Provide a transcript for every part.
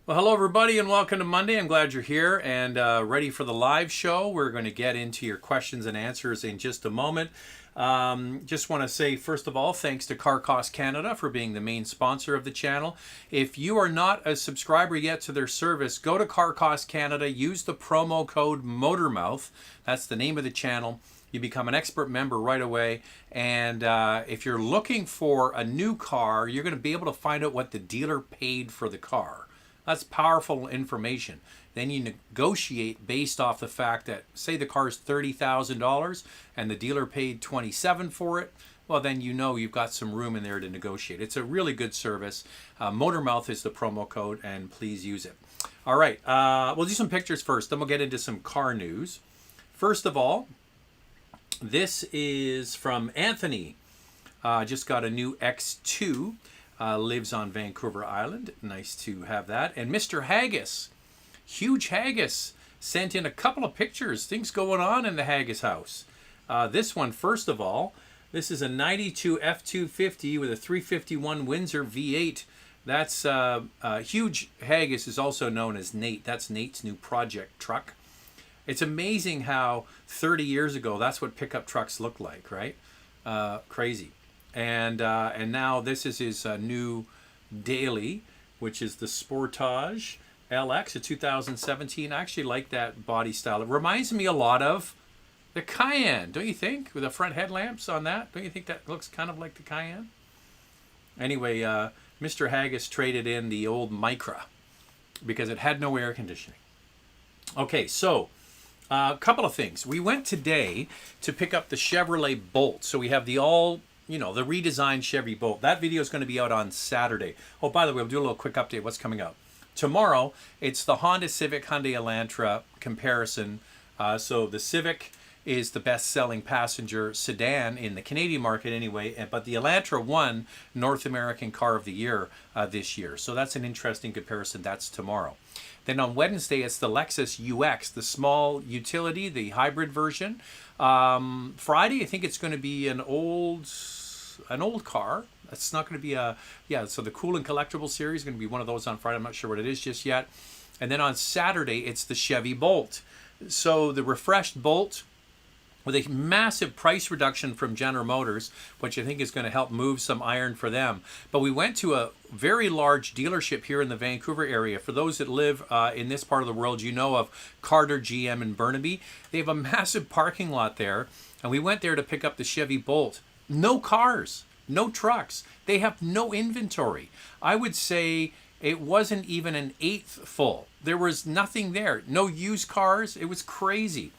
Well, hello everybody and welcome to Monday. I'm glad you're here and ready for the live show. We're going to get into your questions and answers in just a moment. Just want to say, first of all, thanks to Car Cost Canada for being the main sponsor of the channel. If you are not a subscriber yet to their service, go to Car Cost Canada, use the promo code MOTORMOUTH. That's the name of the channel. You become an expert member right away. And if you're looking for a new car, you're going to be able to find out what the dealer paid for the car. That's powerful information. Then you negotiate based off the fact that, say the car is $30,000 and the dealer paid $27,000 for it. Well, then you know you've got some room in there to negotiate. It's a really good service. MotorMouth is the promo code, and please use it. All right, we'll do some pictures first, then we'll get into some car news. First of all, this is from Anthony. Just got a new X2. Lives on Vancouver Island. Nice to have that. And Mr. Haggis, huge Haggis, sent in a couple of pictures. Things going on in the Haggis house. This one, first of all, this is a 92 F250 with a 351 Windsor V8. That's huge Haggis is also known as Nate. That's Nate's new project truck. It's amazing how 30 years ago, that's what pickup trucks looked like, right? Crazy. And now this is his new daily, which is the Sportage LX, a 2017. I actually like that body style. It reminds me a lot of the Cayenne, don't you think? With the front headlamps on that. Don't you think that looks kind of like the Cayenne? Anyway, Mr. Haggis traded in the old Micra because it had no air conditioning. Okay, so a couple of things. We went today to pick up the Chevrolet Bolt. So we have the the redesigned Chevy Bolt. That video is going to be out on Saturday. Oh, by the way, we'll do a little quick update. What's coming up? Tomorrow, it's the Honda Civic Hyundai Elantra comparison. So the Civic is the best-selling passenger sedan in the Canadian market anyway, but the Elantra won North American Car of the Year this year. So that's an interesting comparison. That's tomorrow. Then on Wednesday, it's the Lexus UX, the small utility, the hybrid version. Friday, I think it's going to be an old car. It's not going to be so the Cool and Collectible series is going to be one of those on Friday. I'm not sure what it is just yet. And then on Saturday, it's the Chevy Bolt. So the refreshed Bolt with a massive price reduction from General Motors, which I think is going to help move some iron for them. But we went to a very large dealership here in the Vancouver area. For those that live in this part of the world, you know of Carter GM in Burnaby. They have a massive parking lot there, and we went there to pick up the Chevy Bolt. No cars, no trucks. They have no inventory. I would say it wasn't even an eighth full. There was nothing there. No used cars. It was crazy.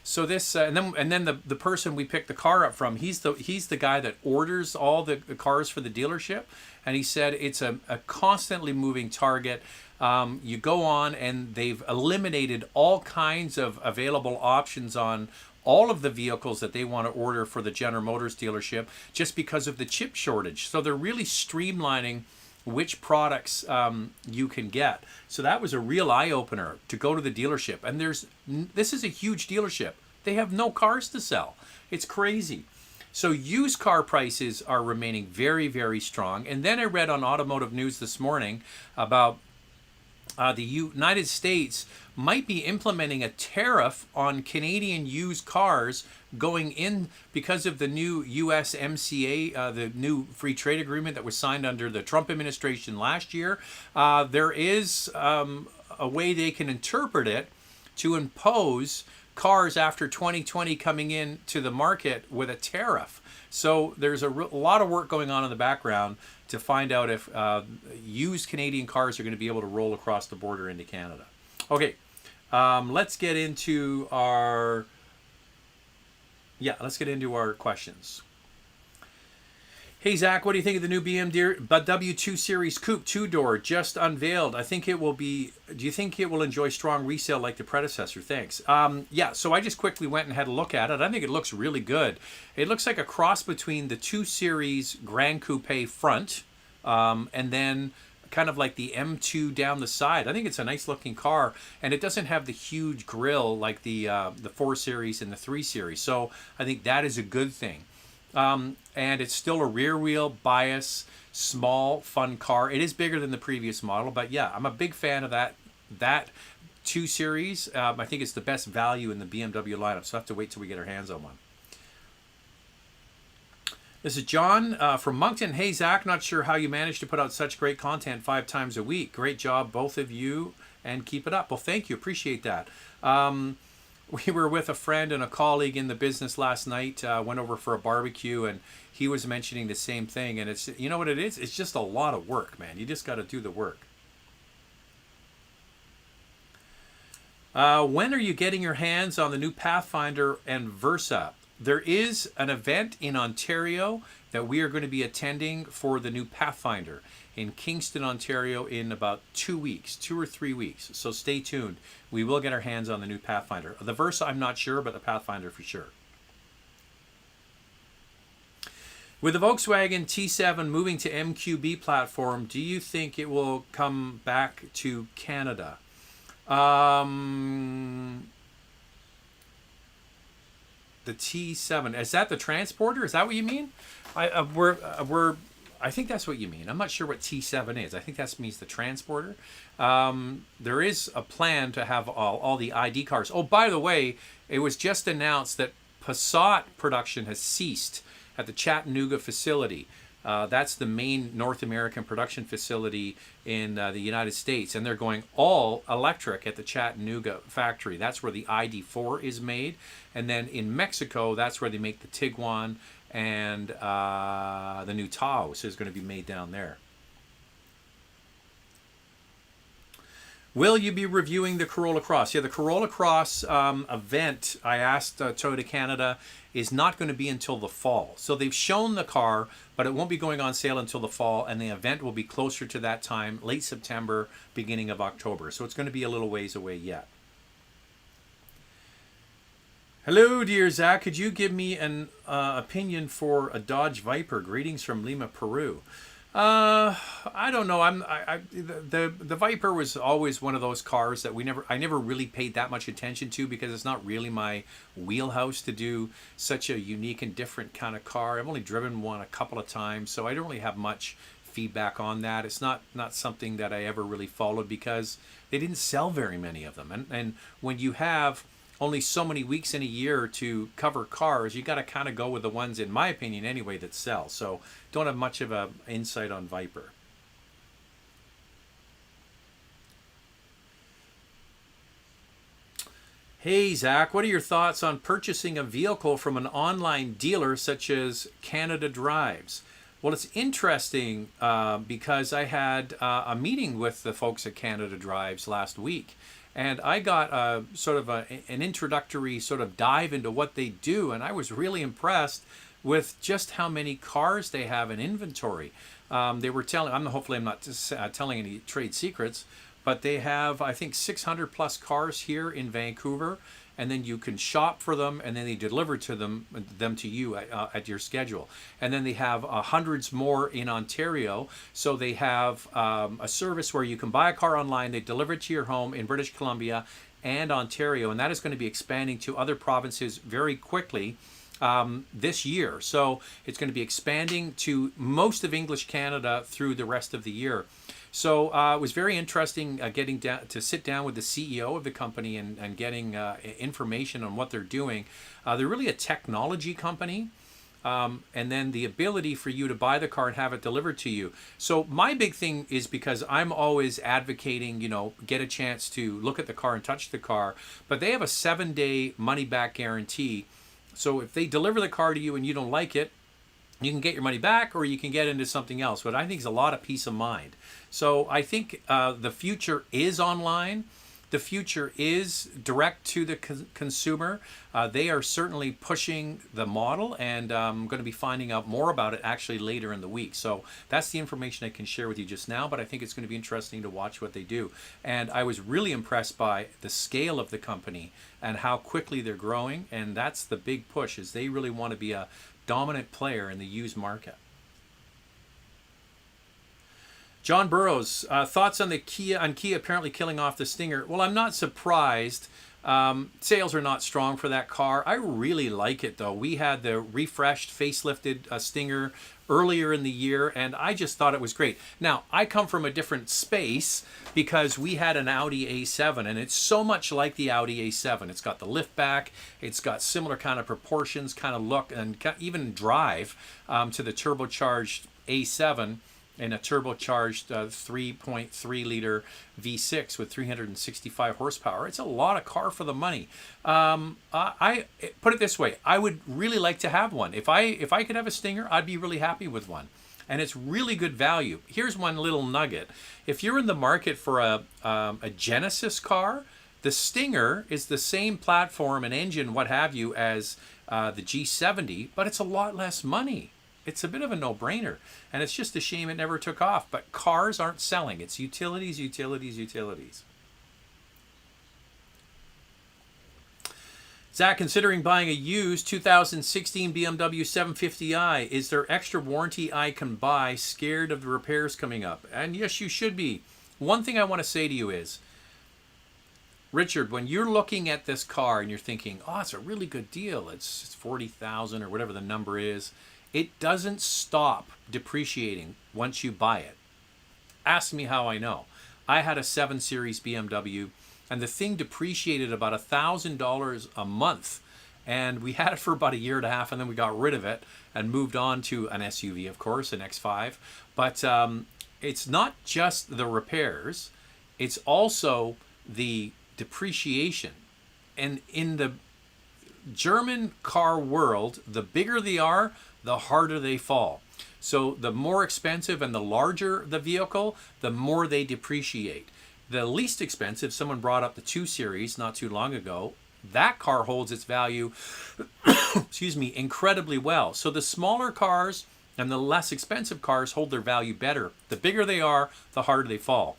So this and then the person we picked the car up from, he's the guy that orders all the cars for the dealership, and he said it's a constantly moving target. You go on and they've eliminated all kinds of available options on all of the vehicles that they want to order for the General Motors dealership just because of the chip shortage. So they're really streamlining which products you can get. So that was a real eye-opener to go to the dealership. And this is a huge dealership. They have no cars to sell. It's crazy. So used car prices are remaining very, very strong. And then I read on Automotive News this morning about the United States might be implementing a tariff on Canadian used cars going in because of the new USMCA, the new free trade agreement that was signed under the Trump administration last year. There is a way they can interpret it to impose cars after 2020 coming in to the market with a tariff. So there's a lot of work going on in the background to find out if used Canadian cars are going to be able to roll across the border into Canada. Okay, let's get into our questions. Hey Zach, what do you think of the new BMW 2 Series Coupe 2-door just unveiled? Do you think it will enjoy strong resale like the predecessor? Thanks. So I just quickly went and had a look at it. I think it looks really good. It looks like a cross between the 2 Series Grand Coupe front and then kind of like the M2 down the side. I think it's a nice looking car, and it doesn't have the huge grille like the 4 Series and the 3 Series. So I think that is a good thing. And it's still a rear wheel bias, small, fun car. It is bigger than the previous model, but yeah, I'm a big fan of that 2 Series. I think it's the best value in the BMW lineup, so I have to wait till we get our hands on one. This is John from Moncton. Hey, Zach, not sure how you managed to put out such great content 5 times a week. Great job, both of you, and keep it up. Well, thank you. Appreciate that. We were with a friend and a colleague in the business last night, went over for a barbecue, and he was mentioning the same thing. And it's, you know what it is? It's just a lot of work, man. You just got to do the work. When are you getting your hands on the new Pathfinder and Versa? There is an event in Ontario that we are going to be attending for the new Pathfinder in Kingston, Ontario in about 2 weeks, 2 or 3 weeks. So stay tuned. We will get our hands on the new Pathfinder. The Versa, I'm not sure, but the Pathfinder for sure. With the Volkswagen T7 moving to MQB platform, do you think it will come back to Canada? The T7, is that the Transporter? Is that what you mean? I think that's what you mean. I'm not sure what T7 is. I think that means the Transporter. There is a plan to have all the ID cars. Oh, by the way, it was just announced that Passat production has ceased at the Chattanooga facility. That's the main North American production facility in the United States, and they're going all electric at the Chattanooga factory. That's where the ID4 is made, and then in Mexico, that's where they make the Tiguan and the new Taos is going to be made down there. Will you be reviewing the Corolla Cross? Yeah, the Corolla Cross event, I asked Toyota Canada, is not going to be until the fall. So they've shown the car, but it won't be going on sale until the fall, and the event will be closer to that time, late September, beginning of October. So it's going to be a little ways away yet. Hello, dear Zach. Could you give me an opinion for a Dodge Viper? Greetings from Lima, Peru. I don't know. The Viper was always one of those cars that I never really paid that much attention to because it's not really my wheelhouse to do such a unique and different kind of car. I've only driven one a couple of times, so I don't really have much feedback on that. It's not something that I ever really followed because they didn't sell very many of them. And when you have only so many weeks in a year to cover cars, you got to kind of go with the ones, in my opinion anyway, that sell. So don't have much of an insight on Viper. Hey Zach, what are your thoughts on purchasing a vehicle from an online dealer such as Canada Drives? Well, it's interesting because I had a meeting with the folks at Canada Drives last week. And I got sort of an introductory sort of dive into what they do, and I was really impressed with just how many cars they have in inventory. They were telling, hopefully I'm not telling any trade secrets, but they have, I think, 600 plus cars here in Vancouver, and then you can shop for them, and then they deliver to them to you at your schedule. And then they have hundreds more in Ontario. So they have a service where you can buy a car online, they deliver it to your home in British Columbia and Ontario, and that is going to be expanding to other provinces very quickly this year. So it's going to be expanding to most of English Canada through the rest of the year. So it was very interesting getting down to sit down with the CEO of the company and getting information on what they're doing. They're really a technology company, and then the ability for you to buy the car and have it delivered to you. So my big thing is because I'm always advocating, get a chance to look at the car and touch the car, but they have a 7-day money-back guarantee. So if they deliver the car to you and you don't like it, you can get your money back or you can get into something else. But I think it's a lot of peace of mind. So I think the future is online. The future is direct to the consumer. They are certainly pushing the model, and I'm going to be finding out more about it actually later in the week. So that's the information I can share with you just now, but I think it's going to be interesting to watch what they do. And I was really impressed by the scale of the company and how quickly they're growing, and that's the big push, is they really want to be a dominant player in the used market. John Burrows, thoughts on Kia apparently killing off the Stinger? Well, I'm not surprised. Sales are not strong for that car. I really like it though. We had the refreshed, facelifted Stinger earlier in the year, and I just thought it was great. Now, I come from a different space because we had an Audi A7, and it's so much like the Audi A7. It's got the liftback, it's got similar kind of proportions, kind of look, and even drive to the turbocharged A7 and a turbocharged 3.3 liter V6 with 365 horsepower. It's a lot of car for the money. I put it this way: I would really like to have one. If I could have a Stinger, I'd be really happy with one. And it's really good value. Here's one little nugget: if you're in the market for a Genesis car, the Stinger is the same platform and engine, what have you, as the G70, but it's a lot less money. It's a bit of a no-brainer, and it's just a shame it never took off. But cars aren't selling. It's utilities, utilities, utilities. Zach, considering buying a used 2016 BMW 750i, is there extra warranty I can buy? Scared of the repairs coming up. And yes, you should be. One thing I want to say to you is, Richard, when you're looking at this car and you're thinking, oh, it's a really good deal, it's 40,000 or whatever the number is, it doesn't stop depreciating once you buy it. Ask me how I know. I had a 7 Series BMW, and the thing depreciated about $1,000 a month. And we had it for about a year and a half, and then we got rid of it and moved on to an SUV, of course, an X5. But it's not just the repairs, it's also the depreciation. And in the German car world, the bigger they are, the harder they fall. So the more expensive and the larger the vehicle, the more they depreciate. The least expensive, someone brought up the 2 Series not too long ago, that car holds its value, excuse me, incredibly well. So the smaller cars and the less expensive cars hold their value better. The bigger they are, the harder they fall.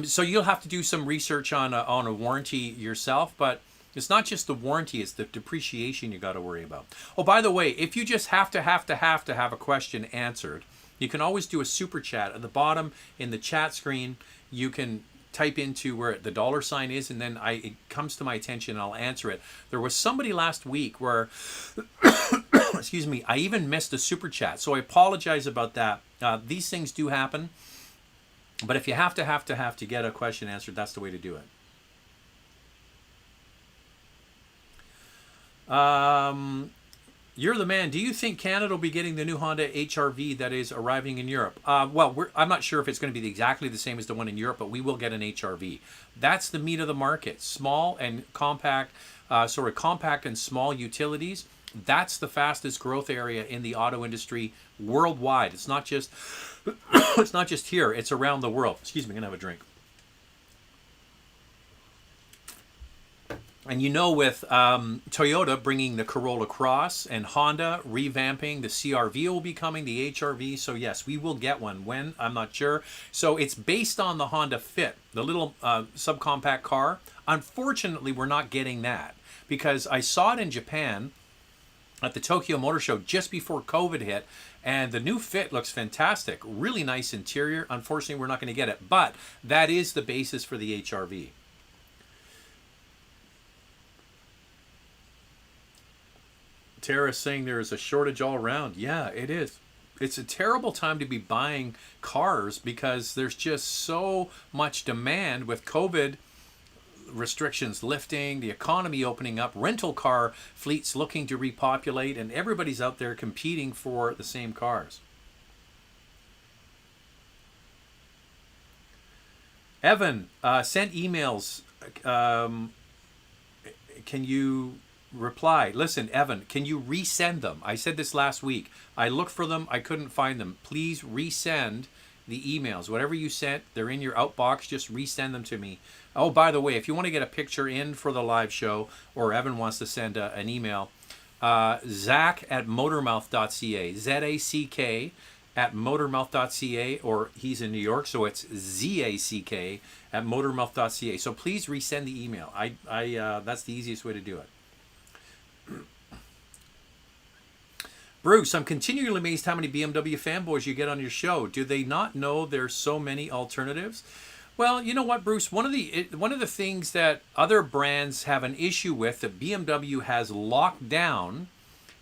So you'll have to do some research on a warranty yourself, but it's not just the warranty, it's the depreciation you got to worry about. Oh, by the way, if you just have to have a question answered, you can always do a super chat. At the bottom in the chat screen, you can type into where the $ is, and then it comes to my attention and I'll answer it. There was somebody last week where, excuse me, I even missed a super chat, so I apologize about that. These things do happen, but if you have to get a question answered, that's the way to do it. You're the man. Do you think Canada will be getting the new Honda HR-V that is arriving in Europe? Well, I'm not sure if it's going to be exactly the same as the one in Europe, but we will get an HR-V. That's the meat of the market. Small and compact, compact and small utilities. That's the fastest growth area in the auto industry worldwide. It's not just it's not just here. It's around the world. Excuse me, I'm gonna have a drink. And you know, with Toyota bringing the Corolla Cross and Honda revamping, the CR-V will be coming, the HR-V. So yes, we will get one. When? I'm not sure. So it's based on the Honda Fit, the little subcompact car. Unfortunately, we're not getting that because I saw it in Japan at the Tokyo Motor Show just before COVID hit, and the new Fit looks fantastic. Really nice interior. Unfortunately, we're not going to get it, but that is the basis for the HR-V. Tara's saying there is a shortage all around. Yeah, it is. It's a terrible time to be buying cars because there's just so much demand with COVID restrictions lifting, the economy opening up, rental car fleets looking to repopulate, and everybody's out there competing for the same cars. Evan sent emails. Can you reply? Listen, Evan, can you resend them? I said this last week. I looked for them. I couldn't find them. Please resend the emails. Whatever you sent, they're in your outbox. Just resend them to me. Oh, by the way, if you want to get a picture in for the live show, or Evan wants to send an email, Zach at motormouth.ca, ZACK at motormouth.ca, or he's in New York, so it's ZACK at motormouth.ca. So please resend the email. That's the easiest way to do it. Bruce, I'm continually amazed how many BMW fanboys you get on your show. Do they not know there's so many alternatives? Well, you know what, Bruce? One of the things that other brands have an issue with that BMW has locked down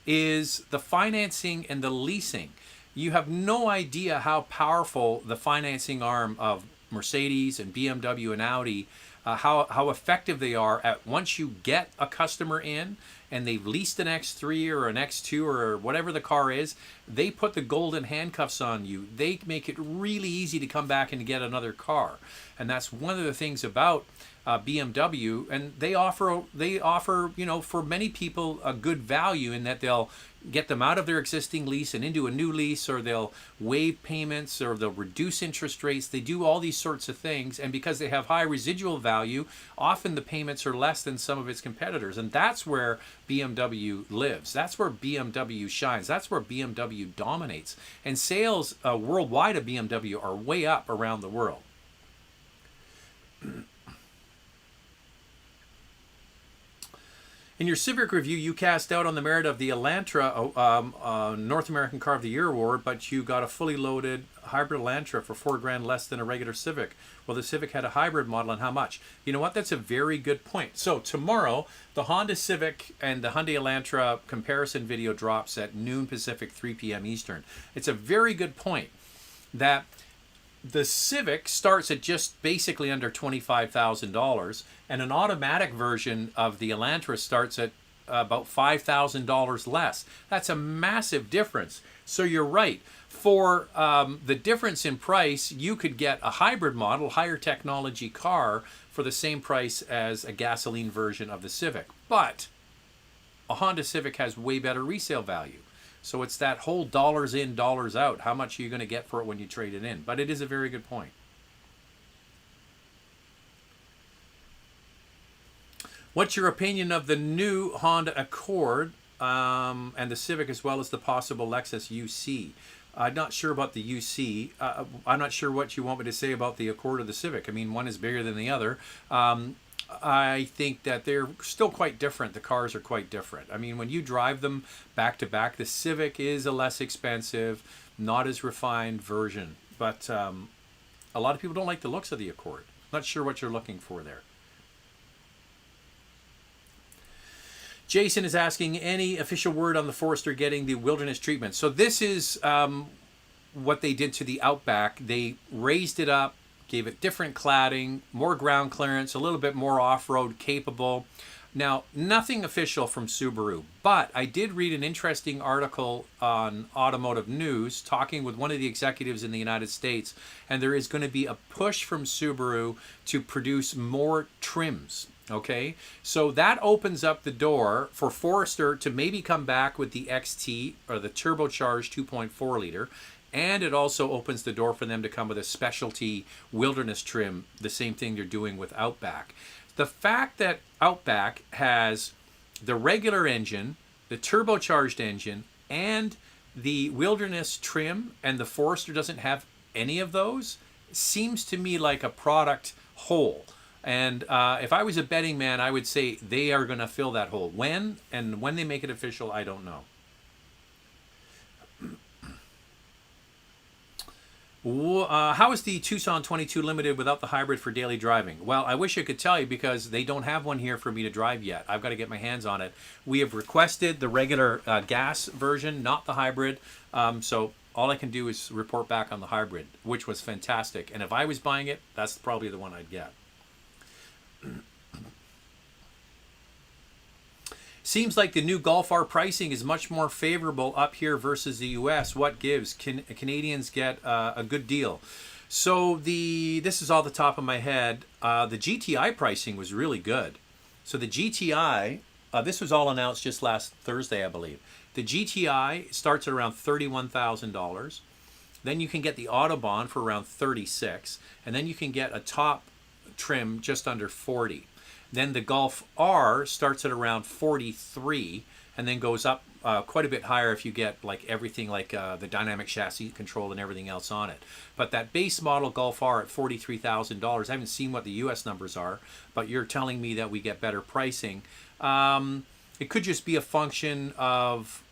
is the financing and the leasing. You have no idea how powerful the financing arm of Mercedes and BMW and Audi, how effective they are at once you get a customer in and they've leased an X3 or an X2 or whatever the car is, they put the golden handcuffs on you. They make it really easy to come back and get another car. And that's one of the things about BMW, and they offer, you know, for many people a good value in that they'll get them out of their existing lease and into a new lease, or they'll waive payments, or they'll reduce interest rates. They do all these sorts of things, and because they have high residual value, often the payments are less than some of its competitors, and that's where BMW lives. That's where BMW shines. That's where BMW dominates. And sales worldwide of BMW are way up around the world. In your Civic review, you cast doubt on the merit of the Elantra North American Car of the Year award, but you got a fully loaded hybrid Elantra for $4,000 less than a regular Civic. Well, the Civic had a hybrid model, and how much? You know what? That's a very good point. So tomorrow, the Honda Civic and the Hyundai Elantra comparison video drops at noon Pacific, 3 p.m. Eastern. It's a very good point that the Civic starts at just basically under $25,000, and an automatic version of the Elantra starts at about $5,000 less. That's a massive difference. So you're right. For the difference in price, you could get a hybrid model, higher technology car for the same price as a gasoline version of the Civic. But a Honda Civic has way better resale value. So it's that whole dollars in, dollars out. How much are you going to get for it when you trade it in? But it is a very good point. What's your opinion of the new Honda Accord and the Civic, as well as the possible Lexus UC? I'm not sure about the UC. I'm not sure what you want me to say about the Accord or the Civic. I mean, one is bigger than the other. I think that they're still quite different. The cars are quite different. I mean, when you drive them back to back, the Civic is a less expensive, not as refined version. But a lot of people don't like the looks of the Accord. Not sure what you're looking for there. Jason is asking, any official word on the Forester getting the wilderness treatment? So this is what they did to the Outback. They raised it up, gave it different cladding, more ground clearance, a little bit more off-road capable. Now, nothing official from Subaru, but I did read an interesting article on Automotive News talking with one of the executives in the United States, and there is going to be a push from Subaru to produce more trims. Okay, so that opens up the door for Forester to maybe come back with the XT, or the turbocharged 2.4 liter. And it also opens the door for them to come with a specialty wilderness trim, the same thing they're doing with Outback. The fact that Outback has the regular engine, the turbocharged engine, and the wilderness trim, and the Forester doesn't have any of those, seems to me like a product hole. And if I was a betting man, I would say they are going to fill that hole. When they make it official, I don't know. How is the Tucson 22 Limited without the hybrid for daily driving? Well, I wish I could tell you, because they don't have one here for me to drive yet. I've got to get my hands on it. We have requested the regular gas version, not the hybrid. So all I can do is report back on the hybrid, which was fantastic. And if I was buying it, that's probably the one I'd get. Seems like the new Golf R pricing is much more favorable up here versus the US. What gives? Canadians get a good deal. So this is all the top of my head. The GTI pricing was really good. So the GTI, this was all announced just last Thursday, I believe. The GTI starts at around $31,000. Then you can get the Autobahn for around $36,000, and then you can get a top trim just under $40,000. Then the Golf R starts at around $43,000 and then goes up quite a bit higher if you get like everything, like the dynamic chassis control and everything else on it. But that base model Golf R at $43,000, I haven't seen what the US numbers are, but you're telling me that we get better pricing. It could just be a function of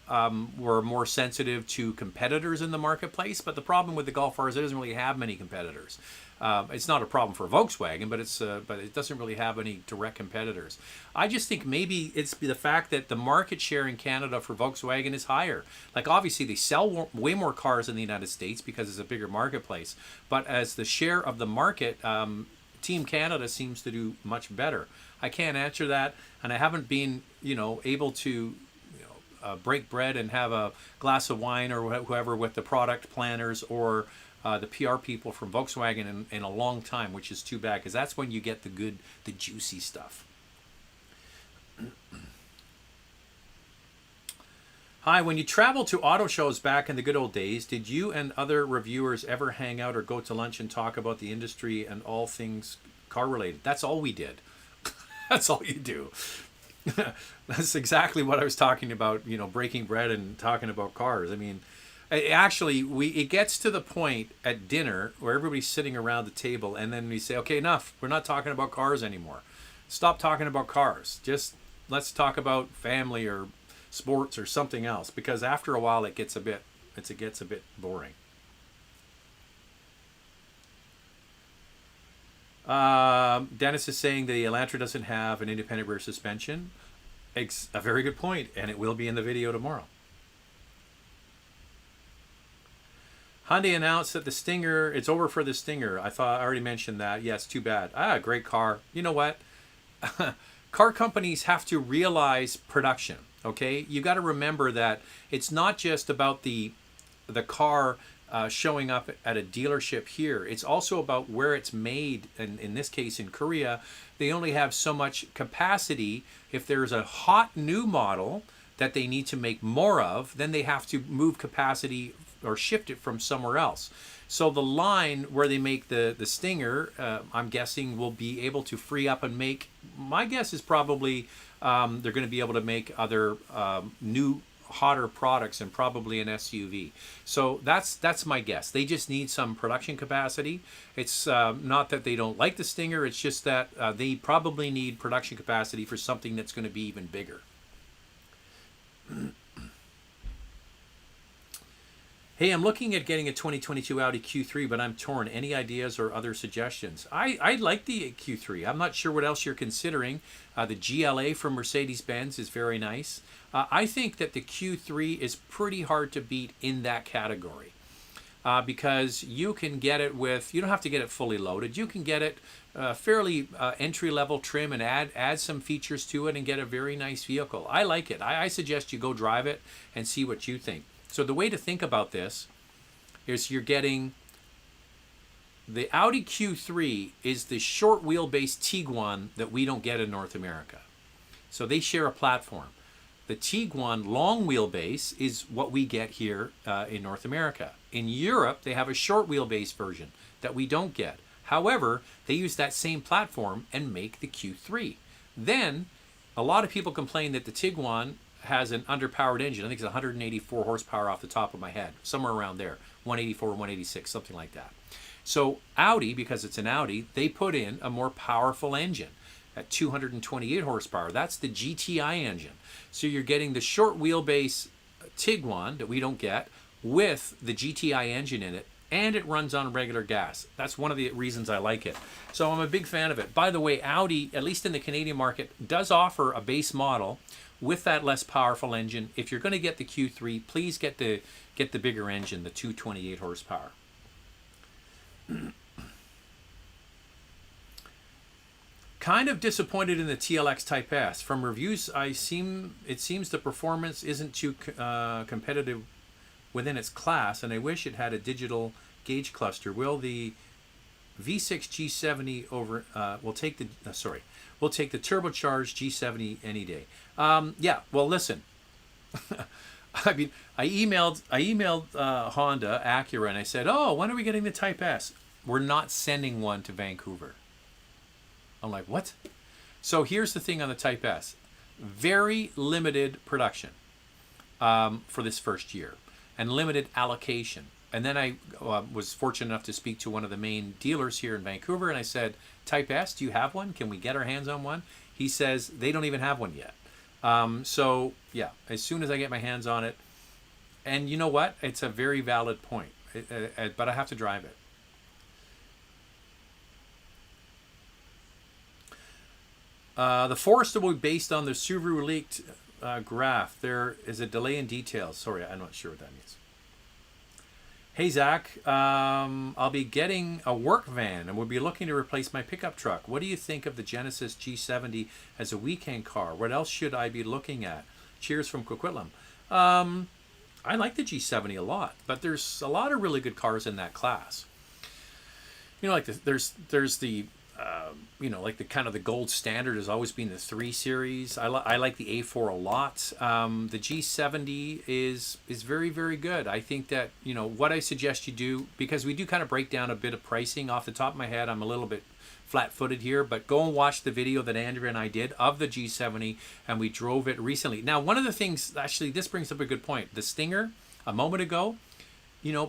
we're more sensitive to competitors in the marketplace, but the problem with the Golf R is it doesn't really have many competitors. It's not a problem for Volkswagen, but but it doesn't really have any direct competitors. I just think maybe it's the fact that the market share in Canada for Volkswagen is higher. Like obviously they sell way more cars in the United States because it's a bigger marketplace. But as the share of the market, Team Canada seems to do much better. I can't answer that, and I haven't been, able to break bread and have a glass of wine or whoever with the product planners or the PR people from Volkswagen in a long time, which is too bad because that's when you get the juicy stuff. Hi, when you traveled to auto shows back in the good old days, did you and other reviewers ever hang out or go to lunch and talk about the industry and all things car related? That's all we did. That's all you do. That's exactly what I was talking about, breaking bread and talking about cars. I mean, it gets to the point at dinner where everybody's sitting around the table and then we say, okay, enough. We're not talking about cars anymore. Stop talking about cars. Just let's talk about family or sports or something else, because after a while it gets a bit boring. Dennis is saying the Elantra doesn't have an independent rear suspension. A very good point, and it will be in the video tomorrow. Hyundai announced that the Stinger, it's over for the Stinger. I already mentioned that. Yes, too bad. Great car. You know what? Car companies have to realize production. Okay, you got to remember that it's not just about the car showing up at a dealership here. It's also about where it's made. And in this case, in Korea, they only have so much capacity. If there's a hot new model that they need to make more of, then they have to move capacity or shift it from somewhere else. So the line where they make the Stinger, I'm guessing, will be able to free up and make. My guess is probably they're going to be able to make other new, hotter products and probably an SUV. So that's my guess. They just need some production capacity. It's not that they don't like the Stinger. It's just that they probably need production capacity for something that's going to be even bigger. Hey, I'm looking at getting a 2022 Audi Q3, but I'm torn. Any ideas or other suggestions? I like the Q3. I'm not sure what else you're considering. The GLA from Mercedes-Benz is very nice. I think that the Q3 is pretty hard to beat in that category because you can get it you don't have to get it fully loaded. You can get it fairly entry-level trim and add some features to it and get a very nice vehicle. I like it. I suggest you go drive it and see what you think. So the way to think about this is you're getting the Audi Q3 is the short wheelbase Tiguan that we don't get in North America. So they share a platform. The Tiguan long wheelbase is what we get here in North America. In Europe, they have a short wheelbase version that we don't get. However, they use that same platform and make the Q3. Then, a lot of people complain that the Tiguan has an underpowered engine. I think it's 184 horsepower off the top of my head, somewhere around there, 184 or 186, something like that. So Audi, because it's an Audi, they put in a more powerful engine at 228 horsepower. That's the GTI engine. So you're getting the short wheelbase Tiguan that we don't get with the GTI engine in it, and it runs on regular gas. That's one of the reasons I like it. So I'm a big fan of it. By the way, Audi, at least in the Canadian market, does offer a base model with that less powerful engine. If you're going to get the Q3, please get the bigger engine, the 228 horsepower. Kind of disappointed in the TLX Type S. From reviews, it seems the performance isn't too competitive within its class, and I wish it had a digital gauge cluster. Will the V6 G70 over? We'll take the turbocharged G70 any day. Yeah. Well, listen. I mean, I emailed Honda, Acura, and I said, "Oh, when are we getting the Type S?" We're not sending one to Vancouver. I'm like, what? So here's the thing on the Type S. Very limited production for this first year and limited allocation. And then I was fortunate enough to speak to one of the main dealers here in Vancouver, and I said, Type S, do you have one? Can we get our hands on one? He says they don't even have one yet. So, yeah, as soon as I get my hands on it, and you know what? It's a very valid point, but I have to drive it. The Forester will be based on the Subaru leaked graph. There is a delay in details. Sorry, I'm not sure what that means. Hey Zach, I'll be getting a work van and will be looking to replace my pickup truck. What do you think of the Genesis G70 as a weekend car? What else should I be looking at? Cheers from Coquitlam. I like the G70 a lot, but there's a lot of really good cars in that class. You know, like there's the like the kind of the gold standard has always been the 3 Series. I like the A4 a lot. The G70 is very, very good. I think that, what I suggest you do, because we do kind of break down a bit of pricing off the top of my head. I'm a little bit flat-footed here, but go and watch the video that Andrea and I did of the G70, and we drove it recently. Now, one of the things, actually, this brings up a good point. The Stinger, a moment ago,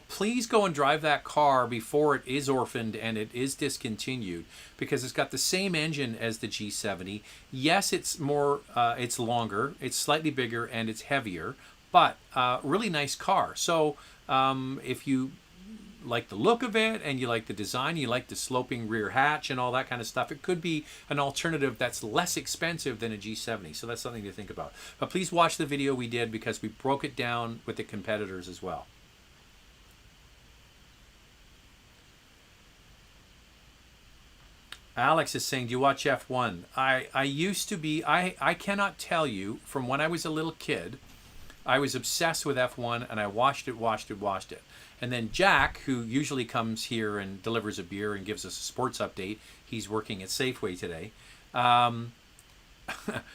please go and drive that car before it is orphaned and it is discontinued, because it's got the same engine as the G70. Yes, it's more, it's longer, it's slightly bigger, and it's heavier, but really nice car. So if you like the look of it and you like the design, you like the sloping rear hatch and all that kind of stuff, it could be an alternative that's less expensive than a G70. So that's something to think about. But please watch the video we did, because we broke it down with the competitors as well. Alex is saying, do you watch F1? I used to be, I cannot tell you, from when I was a little kid, I was obsessed with F1 and I watched it. And then Jack, who usually comes here and delivers a beer and gives us a sports update, he's working at Safeway today.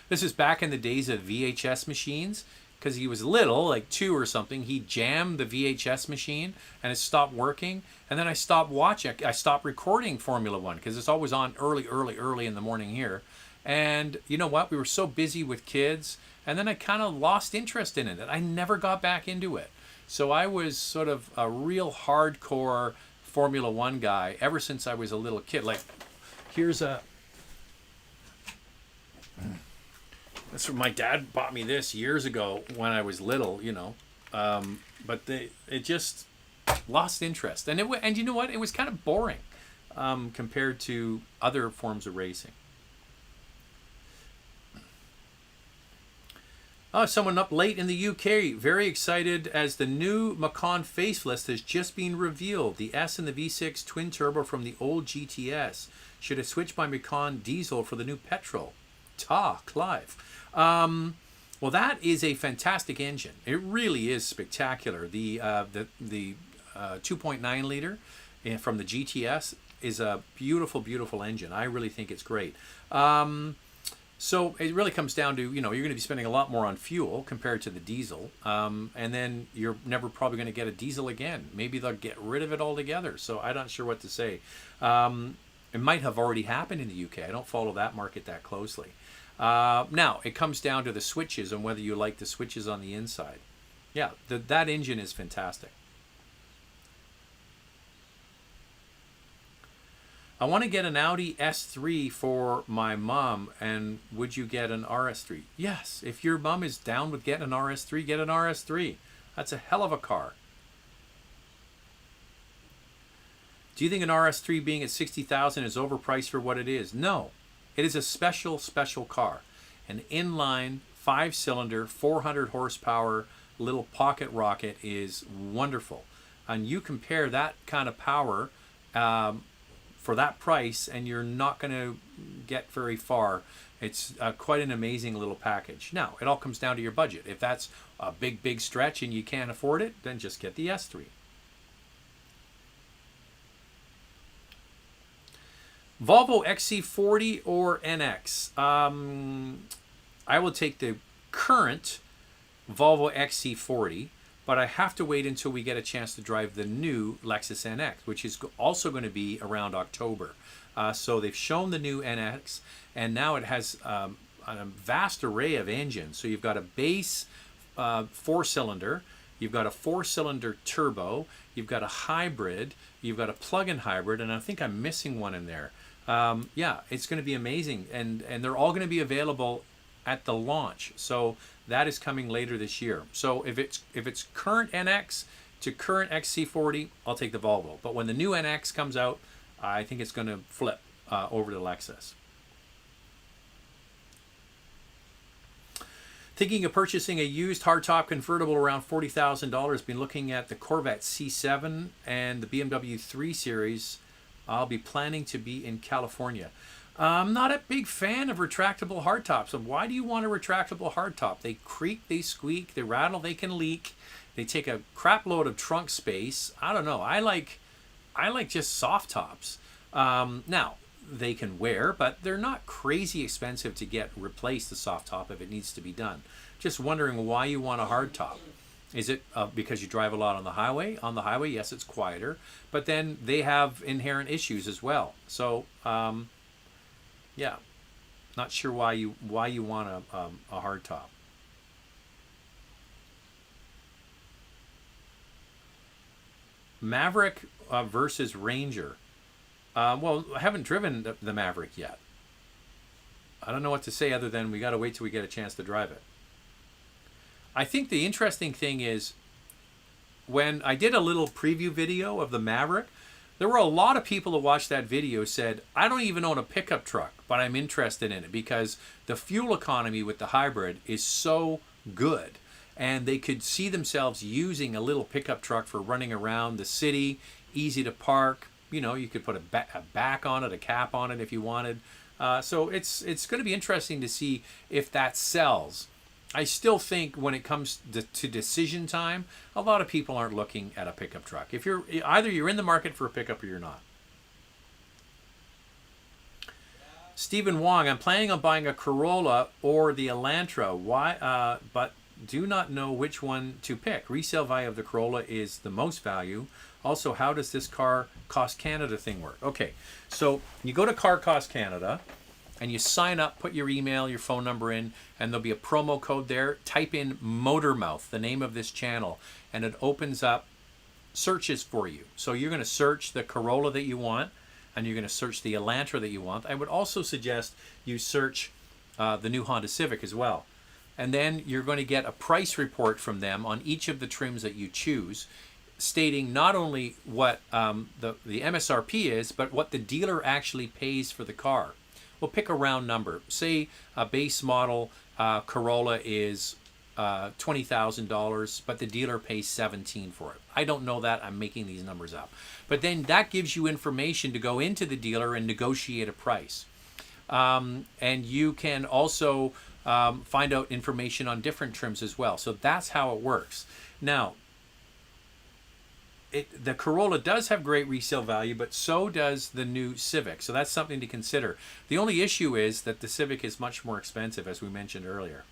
This is back in the days of VHS machines. Because he was little, like 2 or something, he jammed the VHS machine and it stopped working. And then I stopped watching. I stopped recording Formula One because it's always on early in the morning here. And you know what? We were so busy with kids, and then I kind of lost interest in it. I never got back into it. So I was sort of a real hardcore Formula One guy ever since I was a little kid. Like, here's a... That's what my dad bought me this years ago when I was little, but it just lost interest, and you know what? It was kind of boring compared to other forms of racing. Oh, someone up late in the UK, very excited as the new Macan facelift has just been revealed. The S and the V6 twin turbo from the old GTS. Should have switched my Macan diesel for the new petrol. Clive. Well, that is a fantastic engine. It really is spectacular. The 2.9 liter from the GTS is a beautiful, beautiful engine. I really think it's great. So it really comes down to, you're going to be spending a lot more on fuel compared to the diesel. And then you're never probably going to get a diesel again. Maybe they'll get rid of it altogether. So I'm not sure what to say. It might have already happened in the UK. I don't follow that market that closely. Now, it comes down to the switches and whether you like the switches on the inside. Yeah, that engine is fantastic. I want to get an Audi S3 for my mom, and would you get an RS3? Yes, if your mom is down with getting an RS3, get an RS3. That's a hell of a car. Do you think an RS3 being at $60,000 is overpriced for what it is? No. It is a special, special car. An inline, 5-cylinder, 400 horsepower little pocket rocket is wonderful. And you compare that kind of power for that price, and you're not going to get very far. It's quite an amazing little package. Now, it all comes down to your budget. If that's a big, big stretch and you can't afford it, then just get the S3. Volvo XC40 or NX? I will take the current Volvo XC40, but I have to wait until we get a chance to drive the new Lexus NX, which is also going to be around October. So they've shown the new NX, and now it has a vast array of engines. So you've got a base 4-cylinder, you've got a 4-cylinder turbo, you've got a hybrid, you've got a plug-in hybrid, and I think I'm missing one in there. Yeah, it's going to be amazing, and they're all going to be available at the launch. So that is coming later this year. So if it's current NX to current XC40, I'll take the Volvo. But when the new NX comes out, I think it's going to flip over to Lexus. Thinking of purchasing a used hardtop convertible around $40,000. Been looking at the Corvette C7 and the BMW 3 Series. I'll be planning to be in California. I'm not a big fan of retractable hardtops. So why do you want a retractable hardtop? They creak, they squeak, they rattle, they can leak. They take a crap load of trunk space. I don't know. I like just soft tops. Now, they can wear, but they're not crazy expensive to replace the soft top if it needs to be done. Just wondering why you want a hard top. Is it because you drive a lot on the highway? On the highway, yes, it's quieter, but then they have inherent issues as well. So, yeah, not sure why you want a hard top. Maverick versus Ranger. Well, I haven't driven the Maverick yet. I don't know what to say other than we got to wait till we get a chance to drive it. I think the interesting thing is when I did a little preview video of the Maverick, there were a lot of people who watched that video said, I don't even own a pickup truck, but I'm interested in it because the fuel economy with the hybrid is so good. And they could see themselves using a little pickup truck for running around the city, easy to park. You know, you could put a back on it, a cap on it if you wanted. So it's going to be interesting to see if that sells. I still think when it comes to decision time, a lot of people aren't looking at a pickup truck. If you're in the market for a pickup or you're not. Stephen Wong, I'm planning on buying a Corolla or the Elantra. Why? But do not know which one to pick. Resale value of the Corolla is the most value. Also, how does this Car Cost Canada thing work? Okay, so you go to Car Cost Canada and you sign up, put your email, your phone number in, and there'll be a promo code there. Type in Motormouth, the name of this channel, and it opens up searches for you. So you're going to search the Corolla that you want, and you're going to search the Elantra that you want. I would also suggest you search the new Honda Civic as well. And then you're going to get a price report from them on each of the trims that you choose, stating not only what the MSRP is, but what the dealer actually pays for the car. We'll pick a round number. Say a base model Corolla is $20,000, but the dealer pays $17,000 for it. I don't know that. I'm making these numbers up. But then that gives you information to go into the dealer and negotiate a price. And you can also find out information on different trims as well. So that's how it works. Now, the Corolla does have great resale value, but so does the new Civic. So that's something to consider. The only issue is that the Civic is much more expensive, as we mentioned earlier.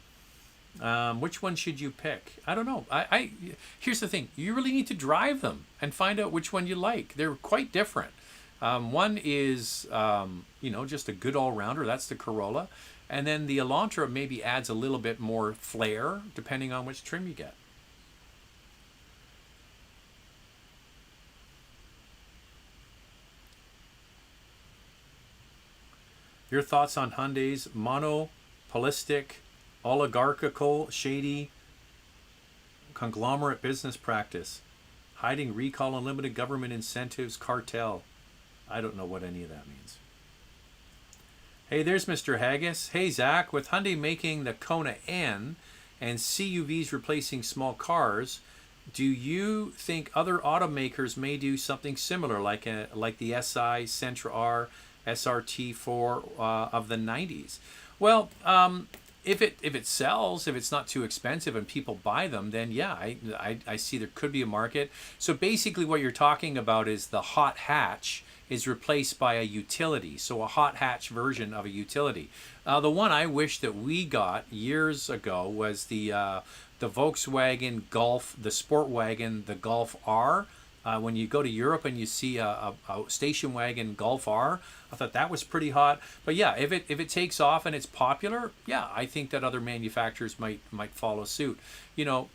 Which one should you pick? I don't know. Here's the thing. You really need to drive them and find out which one you like. They're quite different. One is, just a good all-rounder. That's the Corolla. And then the Elantra maybe adds a little bit more flair, depending on which trim you get. Your thoughts on Hyundai's monopolistic, oligarchical, shady, conglomerate business practice, hiding recall, unlimited government incentives, cartel. I don't know what any of that means. Hey, there's Mr. Haggis. Hey, Zach, with Hyundai making the Kona N and CUVs replacing small cars, do you think other automakers may do something similar, like the SI, Sentra R, SRT4 of the 90s? Well, if it sells, if it's not too expensive and people buy them, then yeah, I see there could be a market. So basically what you're talking about is the hot hatch is replaced by a utility. So a hot hatch version of a utility. The one I wish that we got years ago was the Volkswagen Golf, the sport wagon, the Golf R. When you go to Europe and you see a station wagon Golf R, I thought that was pretty hot. But yeah, if it takes off and it's popular, yeah, I think that other manufacturers might follow suit. You know,